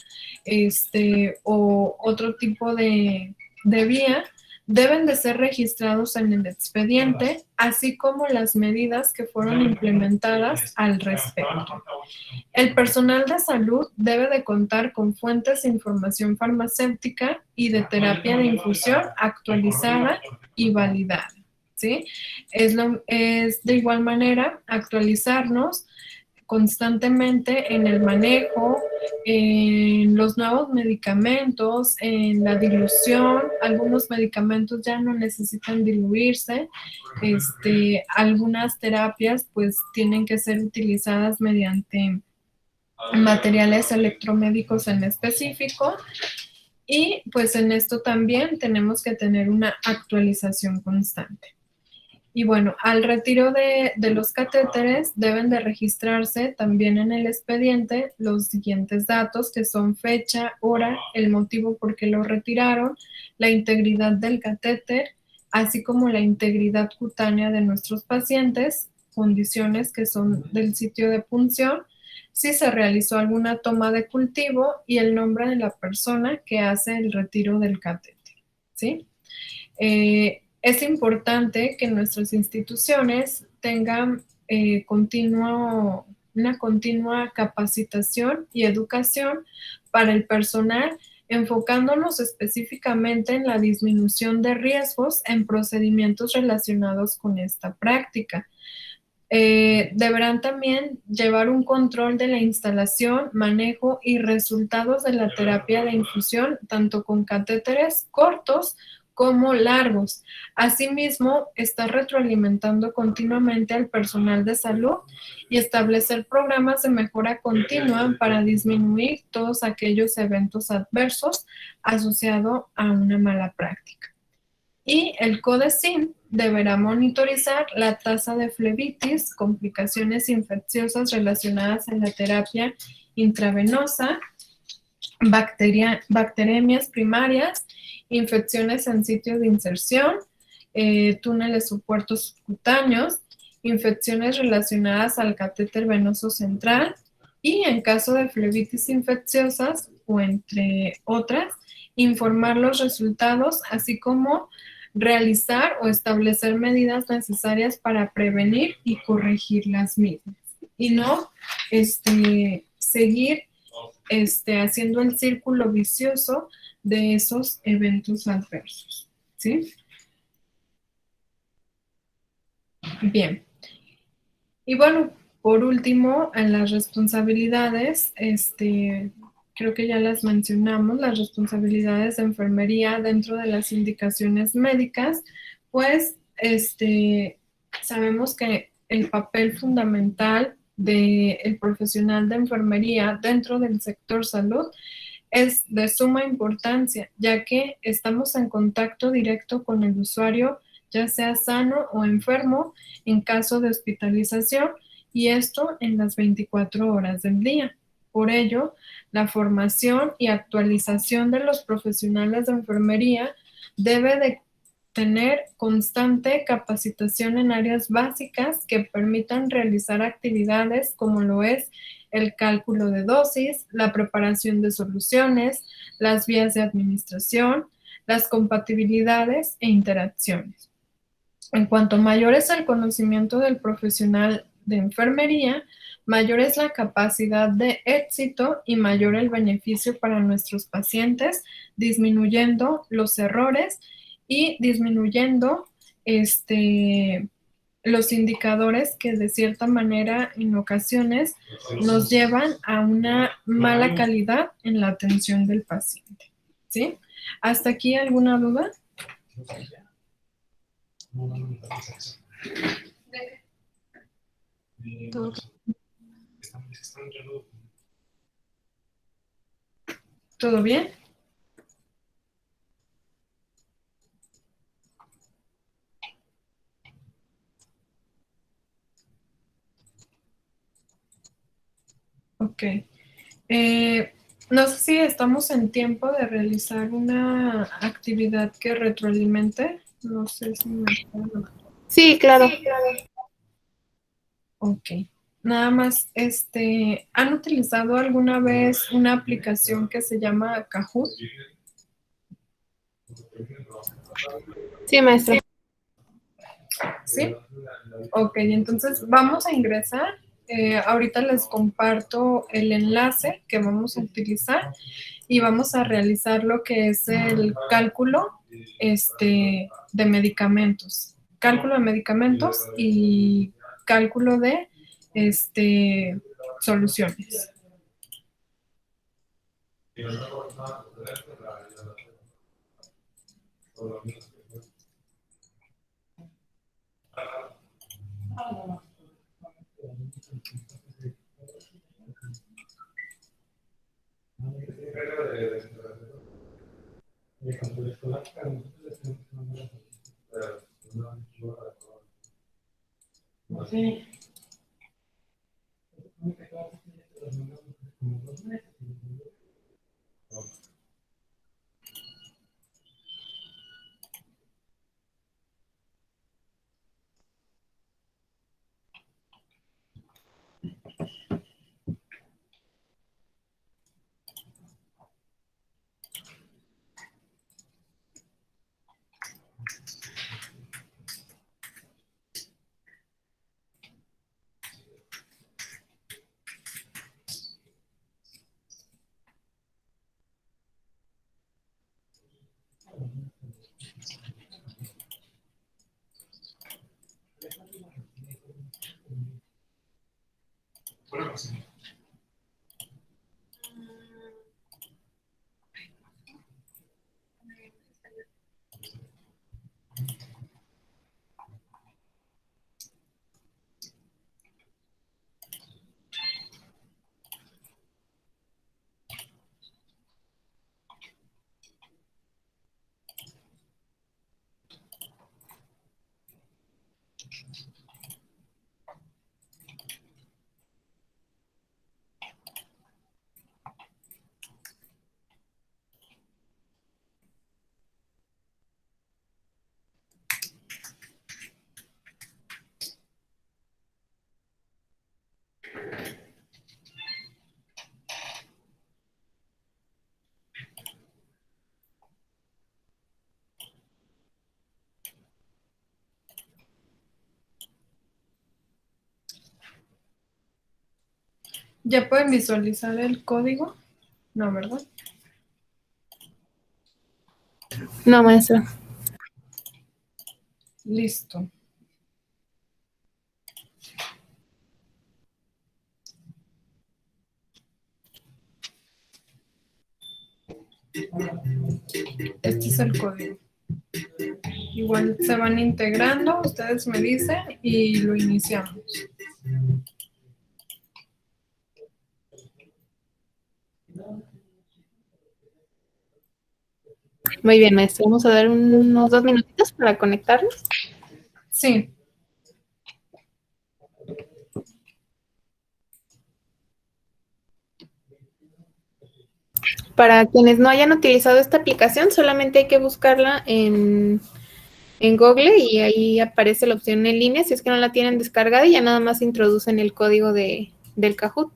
o otro tipo de vía, deben de ser registrados en el expediente, así como las medidas que fueron implementadas al respecto. El personal de salud debe de contar con fuentes de información farmacéutica y de terapia de infusión actualizada y validada, ¿sí? Es de igual manera actualizarnos constantemente en el manejo, en los nuevos medicamentos, en la dilución. Algunos medicamentos ya no necesitan diluirse. Algunas terapias pues tienen que ser utilizadas mediante materiales electromédicos en específico. Y pues en esto también tenemos que tener una actualización constante. Y bueno, al retiro de los catéteres deben de registrarse también en el expediente los siguientes datos, que son fecha, hora, el motivo por qué lo retiraron, la integridad del catéter, así como la integridad cutánea de nuestros pacientes, condiciones que son del sitio de punción, si se realizó alguna toma de cultivo y el nombre de la persona que hace el retiro del catéter, ¿sí? Es importante que nuestras instituciones tengan una continua capacitación y educación para el personal, enfocándonos específicamente en la disminución de riesgos en procedimientos relacionados con esta práctica. Deberán también llevar un control de la instalación, manejo y resultados de la terapia de infusión, tanto con catéteres cortos como largos. Asimismo, está retroalimentando continuamente al personal de salud y establecer programas de mejora continua para disminuir todos aquellos eventos adversos asociados a una mala práctica. Y el CODECIN deberá monitorizar la tasa de flebitis, complicaciones infecciosas relacionadas a la terapia intravenosa, bacteremias primarias, infecciones en sitios de inserción, túneles o puertos subcutáneos, infecciones relacionadas al catéter venoso central y en caso de flebitis infecciosas o entre otras, informar los resultados, así como realizar o establecer medidas necesarias para prevenir y corregir las mismas. Y no seguir haciendo el círculo vicioso de esos eventos adversos, ¿sí? Bien. Y bueno, por último, en las responsabilidades, creo que ya las mencionamos, las responsabilidades de enfermería dentro de las indicaciones médicas, pues sabemos que el papel fundamental del profesional de enfermería dentro del sector salud es de suma importancia, ya que estamos en contacto directo con el usuario, ya sea sano o enfermo, en caso de hospitalización, y esto en las 24 horas del día. Por ello, la formación y actualización de los profesionales de enfermería debe de tener constante capacitación en áreas básicas que permitan realizar actividades como lo es el cálculo de dosis, la preparación de soluciones, las vías de administración, las compatibilidades e interacciones. En cuanto mayor es el conocimiento del profesional de enfermería, mayor es la capacidad de éxito y mayor el beneficio para nuestros pacientes, disminuyendo los errores y disminuyendo los indicadores que de cierta manera en ocasiones nos llevan a una mala calidad en la atención del paciente. ¿Sí? ¿Hasta aquí alguna duda? ¿Todo bien? Ok. No sé si estamos en tiempo de realizar una actividad que retroalimente. No sé si me acuerdo. Sí, claro. Ok. Nada más, ¿han utilizado alguna vez una aplicación que se llama Kahoot? Sí, maestra. ¿Sí? Ok, entonces vamos a ingresar. Ahorita les comparto el enlace que vamos a utilizar y vamos a realizar lo que es el cálculo de medicamentos. Cálculo de medicamentos y cálculo de soluciones. ¿Ya pueden visualizar el código? No, ¿verdad? No, maestra. Listo. Este es el código. Igual se van integrando, ustedes me dicen y lo iniciamos. Muy bien, maestra. Vamos a dar unos 2 minutitos para conectarnos. Sí. Para quienes no hayan utilizado esta aplicación, solamente hay que buscarla en Google y ahí aparece la opción en línea. Si es que no la tienen descargada, y ya nada más introducen el código del Kahoot.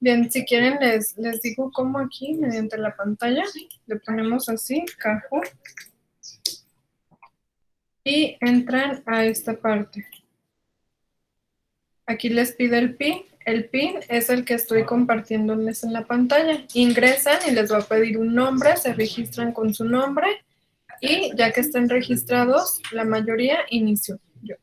Bien, si quieren les digo cómo aquí, mediante la pantalla, le ponemos así, Kahoot, y entran a esta parte. Aquí les pide el PIN. El PIN es el que estoy compartiéndoles en la pantalla. Ingresan y les va a pedir un nombre, se registran con su nombre y ya que estén registrados, la mayoría inicio yo.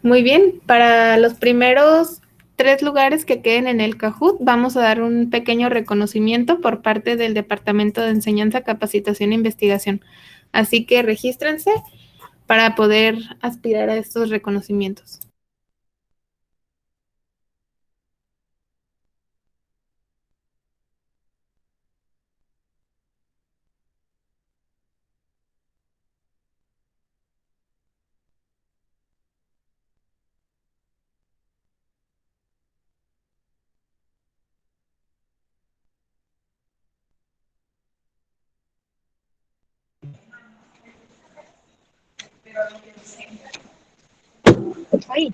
Muy bien, para los primeros 3 lugares que queden en el Kahoot, vamos a dar un pequeño reconocimiento por parte del Departamento de Enseñanza, Capacitación e Investigación. Así que regístrense para poder aspirar a estos reconocimientos. Ay,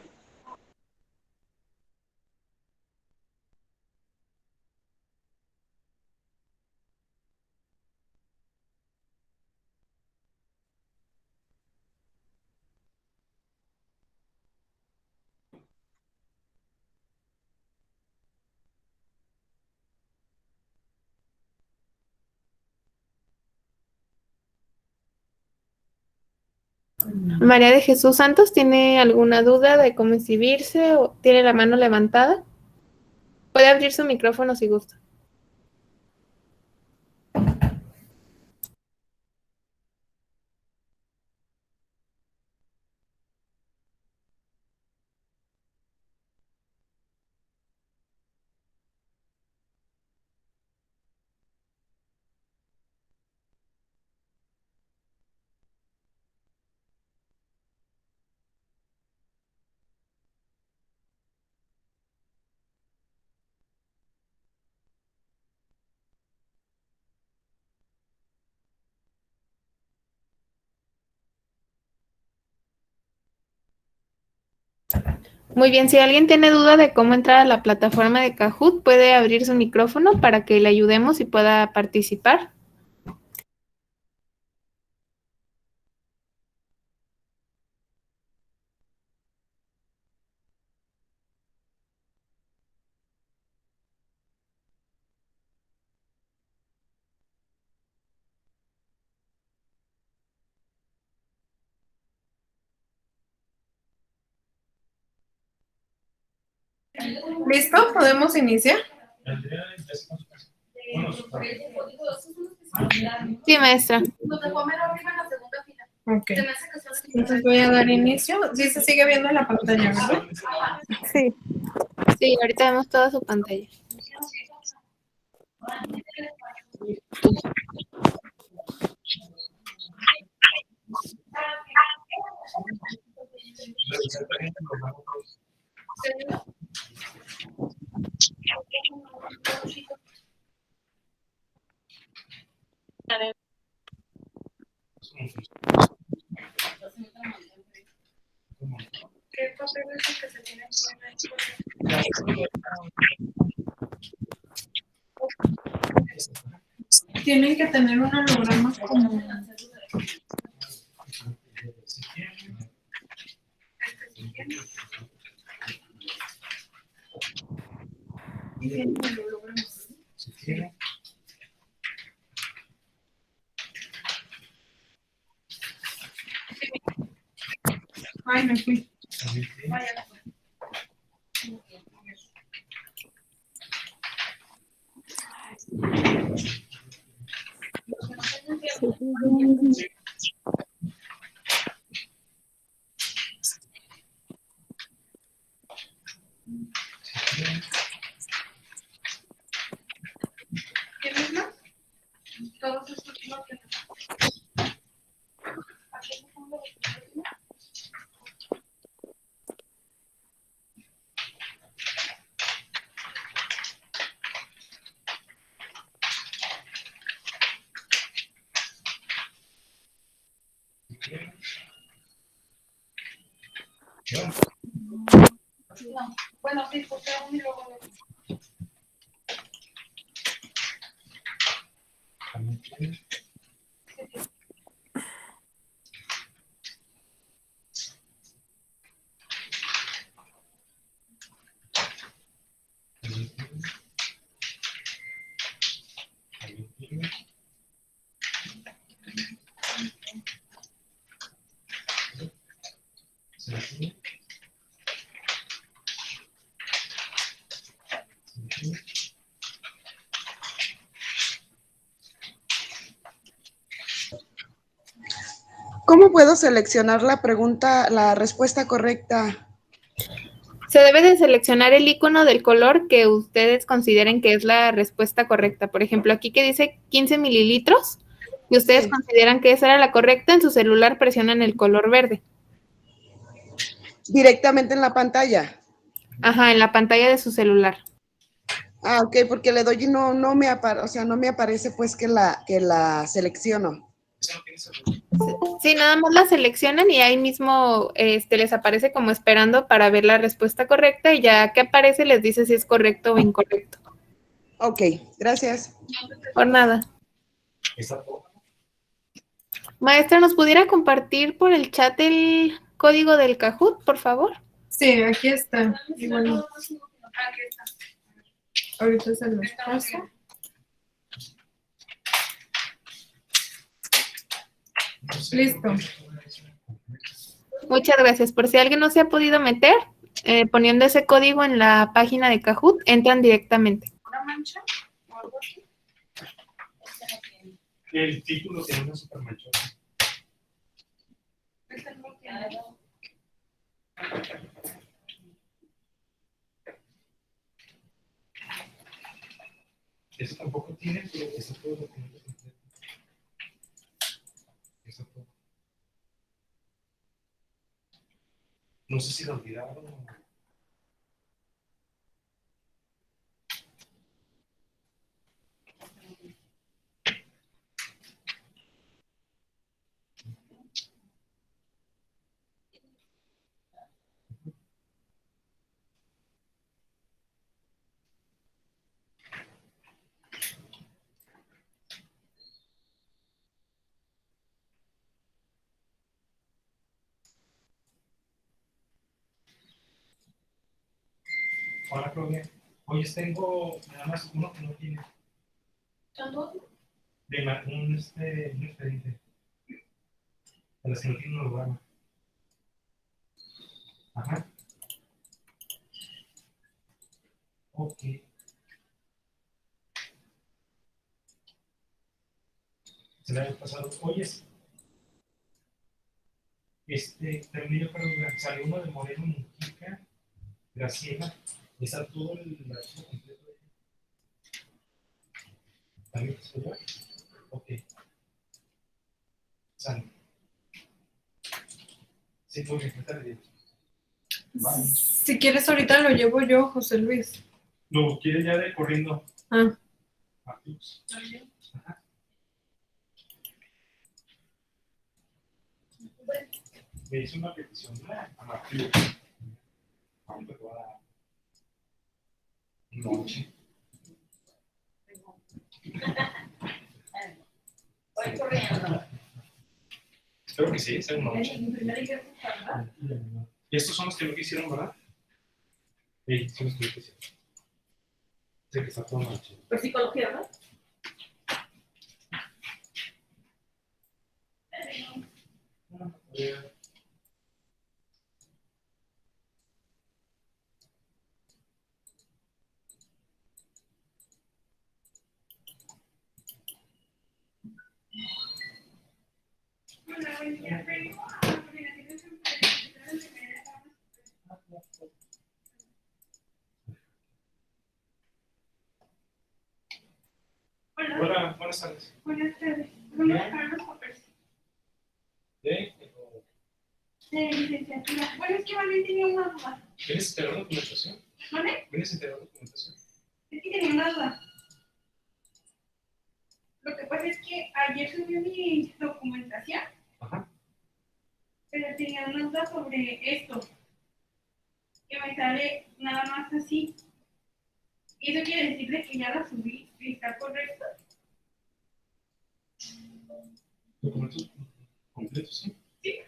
María de Jesús Santos, ¿tiene alguna duda de cómo inscribirse o tiene la mano levantada? Puede abrir su micrófono si gusta. Muy bien, si alguien tiene duda de cómo entrar a la plataforma de Kahoot, puede abrir su micrófono para que le ayudemos y pueda participar. ¿Listo? ¿Podemos iniciar? Sí, maestra. Ok. Entonces voy a dar inicio. Sí, se sigue viendo en la pantalla, ¿verdad? Sí. Sí, ahorita vemos toda su pantalla. ¿Qué papel es el que se tiene que tienen que tener un holograma como... Ay, me fui. ¿Tienes más? Todos estos bloques. Bueno, sí, porque aún y luego... ¿Cómo puedo seleccionar la respuesta correcta? Se debe de seleccionar el icono del color que ustedes consideren que es la respuesta correcta. Por ejemplo, aquí que dice 15 mililitros, y ustedes Sí. consideran que esa era la correcta, en su celular presionan el color verde. Directamente en la pantalla. Ajá, en la pantalla de su celular. Ah, ok, porque le doy y no me aparece, o sea, no me aparece pues que la selecciono. Sí, nada más la seleccionan y ahí mismo les aparece como esperando para ver la respuesta correcta y ya que aparece les dice si es correcto o incorrecto. Ok, gracias. Por nada. Maestra, ¿nos pudiera compartir por el chat el código del Kahoot, por favor? Sí, aquí está. Igual. Ahorita se los paso. Listo. Muchas gracias. Por si alguien no se ha podido meter, poniendo ese código en la página de Kahoot, entran directamente. ¿Una mancha o algo así? El título tiene una supermanchón. Este no tiene. Eso tampoco tiene, pero eso todo lo tiene completo. Eso todo. No sé si lo olvidaron. Hola, Claudia. Oye, tengo nada más uno que no tiene. Un expediente. De las que no tiene un holograma. Ajá. Ok. Se le había pasado. Oye, también yo creo que salió uno de Moreno Mujica, Graciela. Está todo el archivo completo. ¿También te salió? Ok. Sale. Sí, muy bien, está bien. Vale. Si quieres, ahorita lo llevo yo, José Luis. ¿Lo quieres ya de corriendo? Ah. Martínez. Ajá. Me hizo una petición a Martínez. Ahorita te voy a dar noche. Voy corriendo. Espero que sí, sea una noche. Y estos son los que no quisieron, ¿verdad? Sí, son los que no quisieron. Sé que está todo noche. Por psicología, ¿no? Hola, buenas tardes. Buenas tardes. ¿Dónde están los papeles? Licenciatura. Bueno, es que Valen tenía una duda. ¿Vienes integrando documentación? ¿Vale? ¿Vienes integrando documentación? Es que tenía una duda. Lo que pasa es que ayer subí mi documentación, Ajá. pero tenía una duda sobre esto. Que me sale nada más así. ¿Y eso quiere decirle que ya la subí y está correcto? ¿Documentos completos, sí? Sí.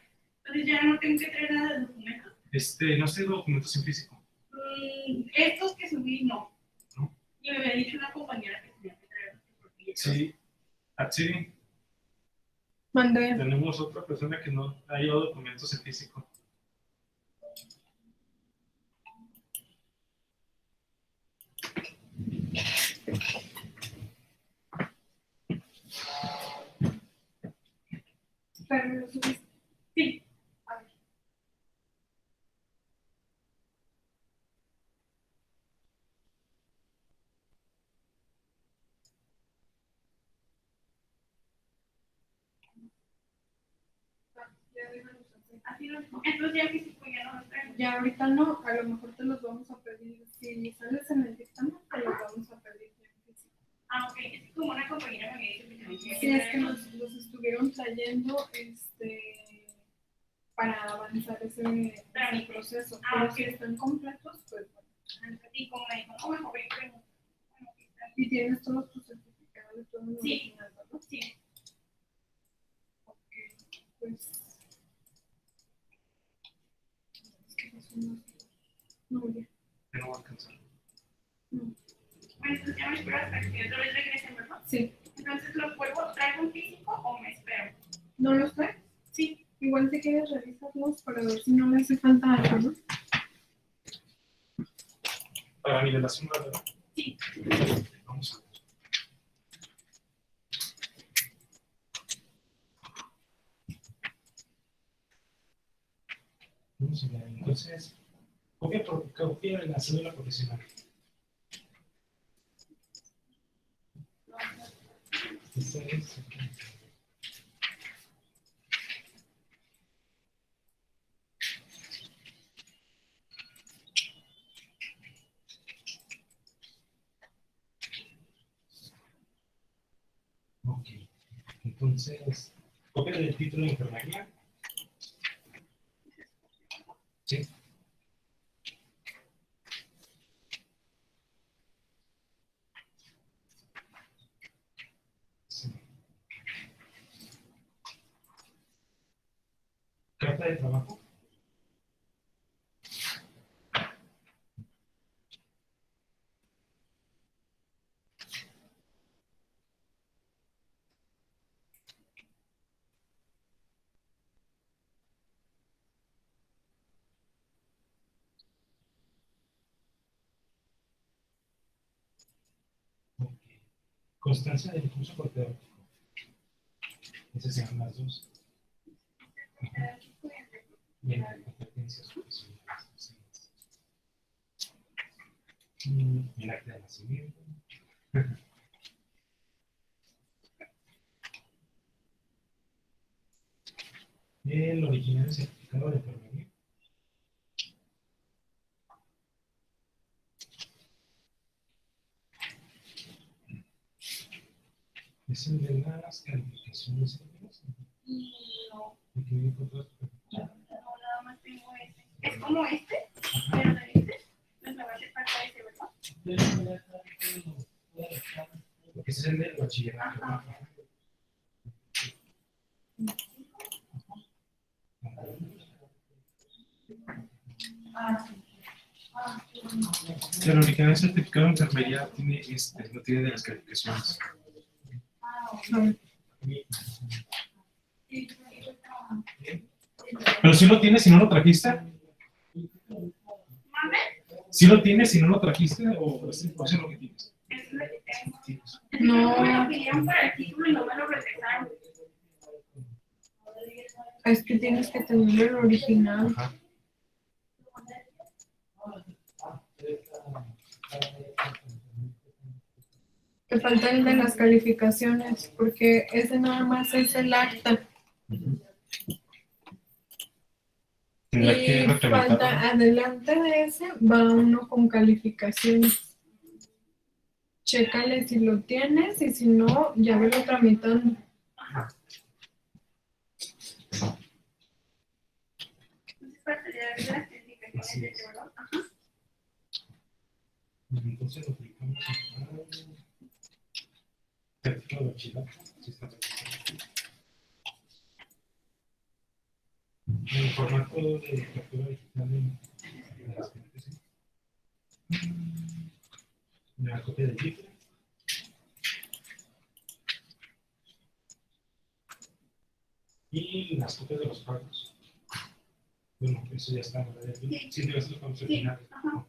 Entonces ya no tengo que traer nada de documentos. No sé documentos en físico. Estos que subí, no. ¿No? Y me había dicho una compañera que tenía que traer. Sí. Sí. Mandé. Tenemos otra persona que no ha llevado documentos en físico. Pero lo subiste. Sí. A ver. Así lo mismo. Entonces ya físico ya no los traigo. Ya ahorita no, a lo mejor te los vamos a pedir. Si sales en el dictamen, te los vamos a pedir ya en físico. Ah, ok. Es que como una compañera me había dicho que también tenía Sí, que es que traerlos. los estuvieron trayendo para avanzar ese proceso. Ah, Pero ok. si están completos, pues bueno. Y como me dijo, no, mejor ven, pero bueno, aquí está. Y tienes todos tus certificados de todo en Sí. original, ¿verdad? Sí. Ok, pues. Es que no son no, ya. Que no va a alcanzar. No. Bueno, entonces ya me espero hasta que otra vez regresen, ¿verdad? Sí. Entonces, ¿los vuelvo traigo un físico o me espero? ¿No los traes? Sí. Igual si quieres revisarlos para ver si no le hace falta algo, ¿no? Para nivelación, ¿verdad? Sí. Vamos a ver. Vamos a ver. Entonces, copia de la cédula profesional. Esta es. Ok. Entonces, copia del título de enfermería. Sí. Sí. Carta de trabajo. Constancia del impulso propedéutico. Esas serían las dos. Y en las competencias profesionales. El acta de nacimiento. El original certificado de enfermería. Es el de las calificaciones. No, Y tiene otras. no, nada más tengo este. Es como este, pero de este nos va a hacer falta ese, ¿verdad? Porque ese es el del bachillerato. El original certificado de enfermería tiene no tiene de las calificaciones. Pero si lo tienes, si no lo trajiste. ¿Mande? Si lo tienes, si no lo trajiste, o es lo que tienes. Es lo que tengo. No, Me lo pidieron para el título y no me lo regresaron. es que tienes que tener el original. Ajá. Te falta el de las calificaciones, porque ese nada más es el acta. Tendrá que Y retramitarlo. falta, adelante de ese, va uno con calificaciones. Chécale si lo tienes y si no, ya velo tramitando. Entonces, faltaría ver las certificaciones Así de es. ese, ¿verdad? Ajá. Entonces lo aplicamos en certificado de bachillerato. Sí está certificado. En formato de captura digital de las gentes, la copia del título. Y las copias de los pagos. Bueno, eso ya está, ¿verdad? Sí, debe ser los pagos Sí, finales. ajá.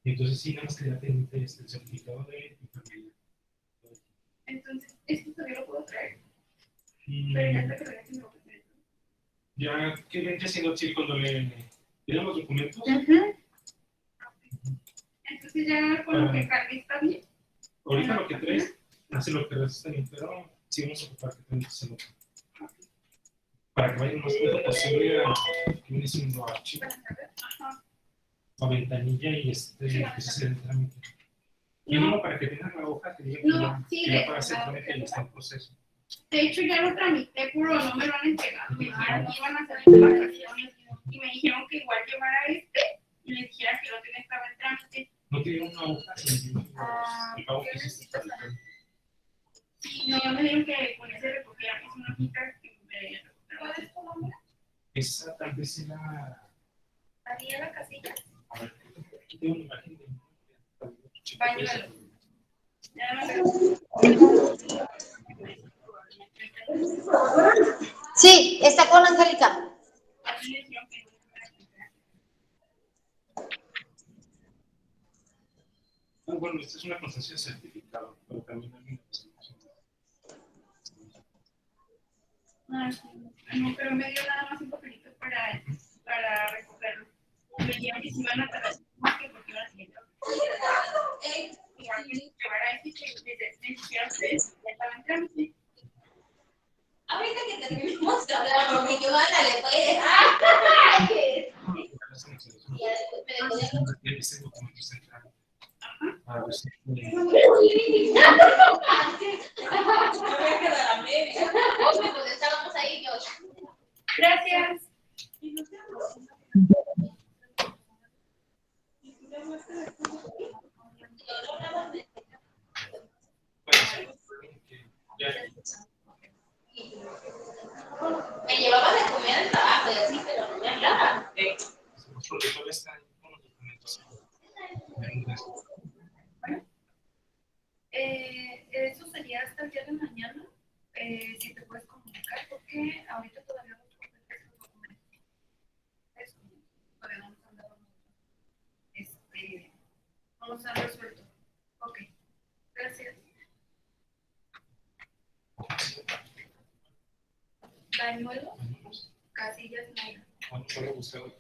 Y entonces sí, nada más quería tener el certificado de enfermería. Entonces, esto todavía lo puedo traer, Y pero ya hasta que regrese me lo presento. ya que ven haciendo sí, cuando le dieron los documentos, Entonces, ya con lo que cargue está bien. ahorita lo que traes, hace lo que resta bien, pero sí vamos a ocupar que tengas el otro. Para que vaya lo más pronto posible a que viene siendo archivo, Ajá. a ventanilla y empiece a hacer el trámite. Y uno No, para que tengan la hoja que diga que No, ya, sí, que ya de- para hacer el trámite y está en proceso. de hecho ya lo tramité, pero no me lo han entregado. Me dijeron que iban a hacer de vacaciones y me dijeron que igual llevara este y les dijera que lo tenía que estar en trámite. No tiene una hoja que diga el pago ¿qué que hiciste necesitas para el trámite. Sí, no, me dijeron que con ese recogían, es una hojita que me recogieron. ¿Cuál es tu nombre? Esa tal vez sea. Daniela Casillas. A ver, aquí tengo una imagen de. Pañuelo. Ya no sé. Sí, está con Angélica. A mí me dijeron que no me la entregaran. Bueno, esta es una constancia de certificado, pero también hay una presentación. No, pero me dio nada más un papelito para recogerlo. Me dijeron que si iban a tardar más que porque iban a seguir. Igual que llevar a este que les dijeron ustedes, ya estaba en trámite. Ahorita que terminemos de hablar, porque yo ándale, pues. Y ya después me dejo de Ese documento está en trámite. A ver si. me voy a quedar a media. Pues estábamos ahí, yo. Gracias. Me llevaba de comer al trabajo y así, pero no me hablaba. Los profesores están con los documentos. Eso sería hasta el día de mañana, si te puedes comunicar, porque ahorita todavía no completé esos documentos. Eso, todavía no nos han dado, no nos han resuelto. Ok, gracias. Daimuelo, Casillas Mayra. Vamos a buscar aquí.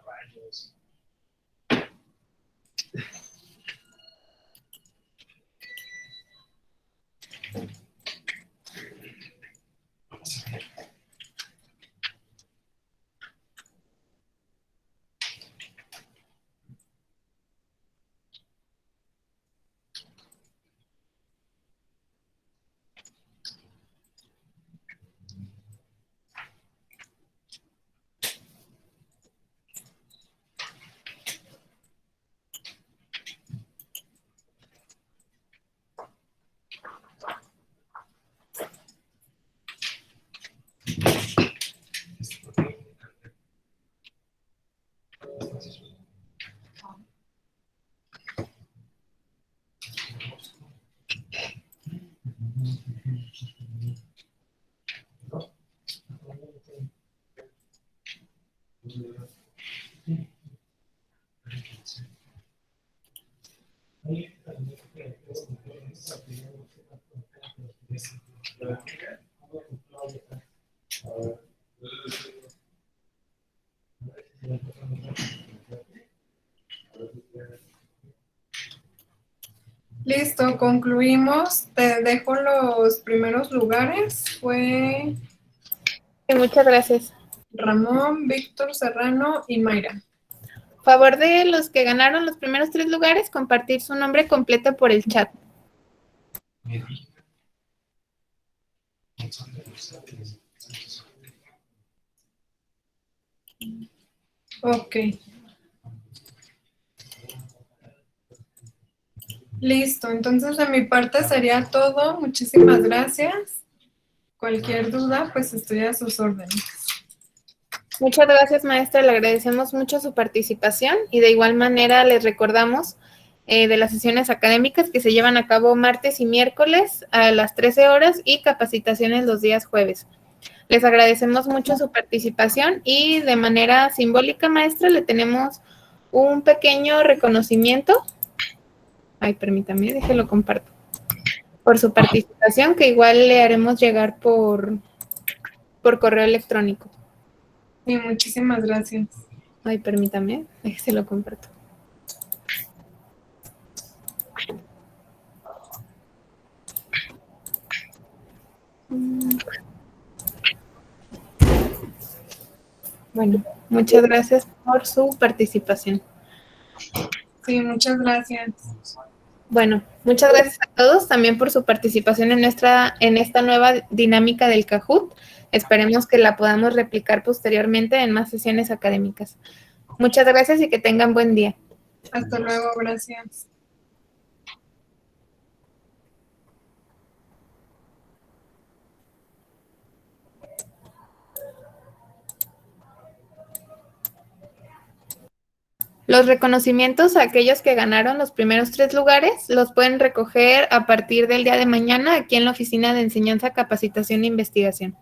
Rayos. Vamos a ver. Listo, concluimos. Te dejo los primeros lugares. Fue Sí, muchas gracias. Ramón, Víctor Serrano y Mayra. Favor de los que ganaron los primeros 3 lugares, compartir su nombre completo por el chat. Ok. Listo, entonces de mi parte sería todo. Muchísimas gracias. Cualquier duda, pues estoy a sus órdenes. Muchas gracias, maestra. Le agradecemos mucho su participación y de igual manera les recordamos de las sesiones académicas que se llevan a cabo martes y miércoles a las 13 horas y capacitaciones los días jueves. Les agradecemos mucho su participación y de manera simbólica, maestra, le tenemos un pequeño reconocimiento. Ay, permítame, déjelo comparto. Por su participación, que igual le haremos llegar por correo electrónico. Sí, muchísimas gracias. Ay, permítame, se lo comparto. Bueno, muchas gracias por su participación. Sí, muchas gracias. Bueno, muchas gracias a todos también por su participación en esta nueva dinámica del Kahoot. Esperemos que la podamos replicar posteriormente en más sesiones académicas. Muchas gracias y que tengan buen día. Hasta luego, gracias. Los reconocimientos a aquellos que ganaron los primeros 3 lugares los pueden recoger a partir del día de mañana aquí en la Oficina de Enseñanza, Capacitación e Investigación.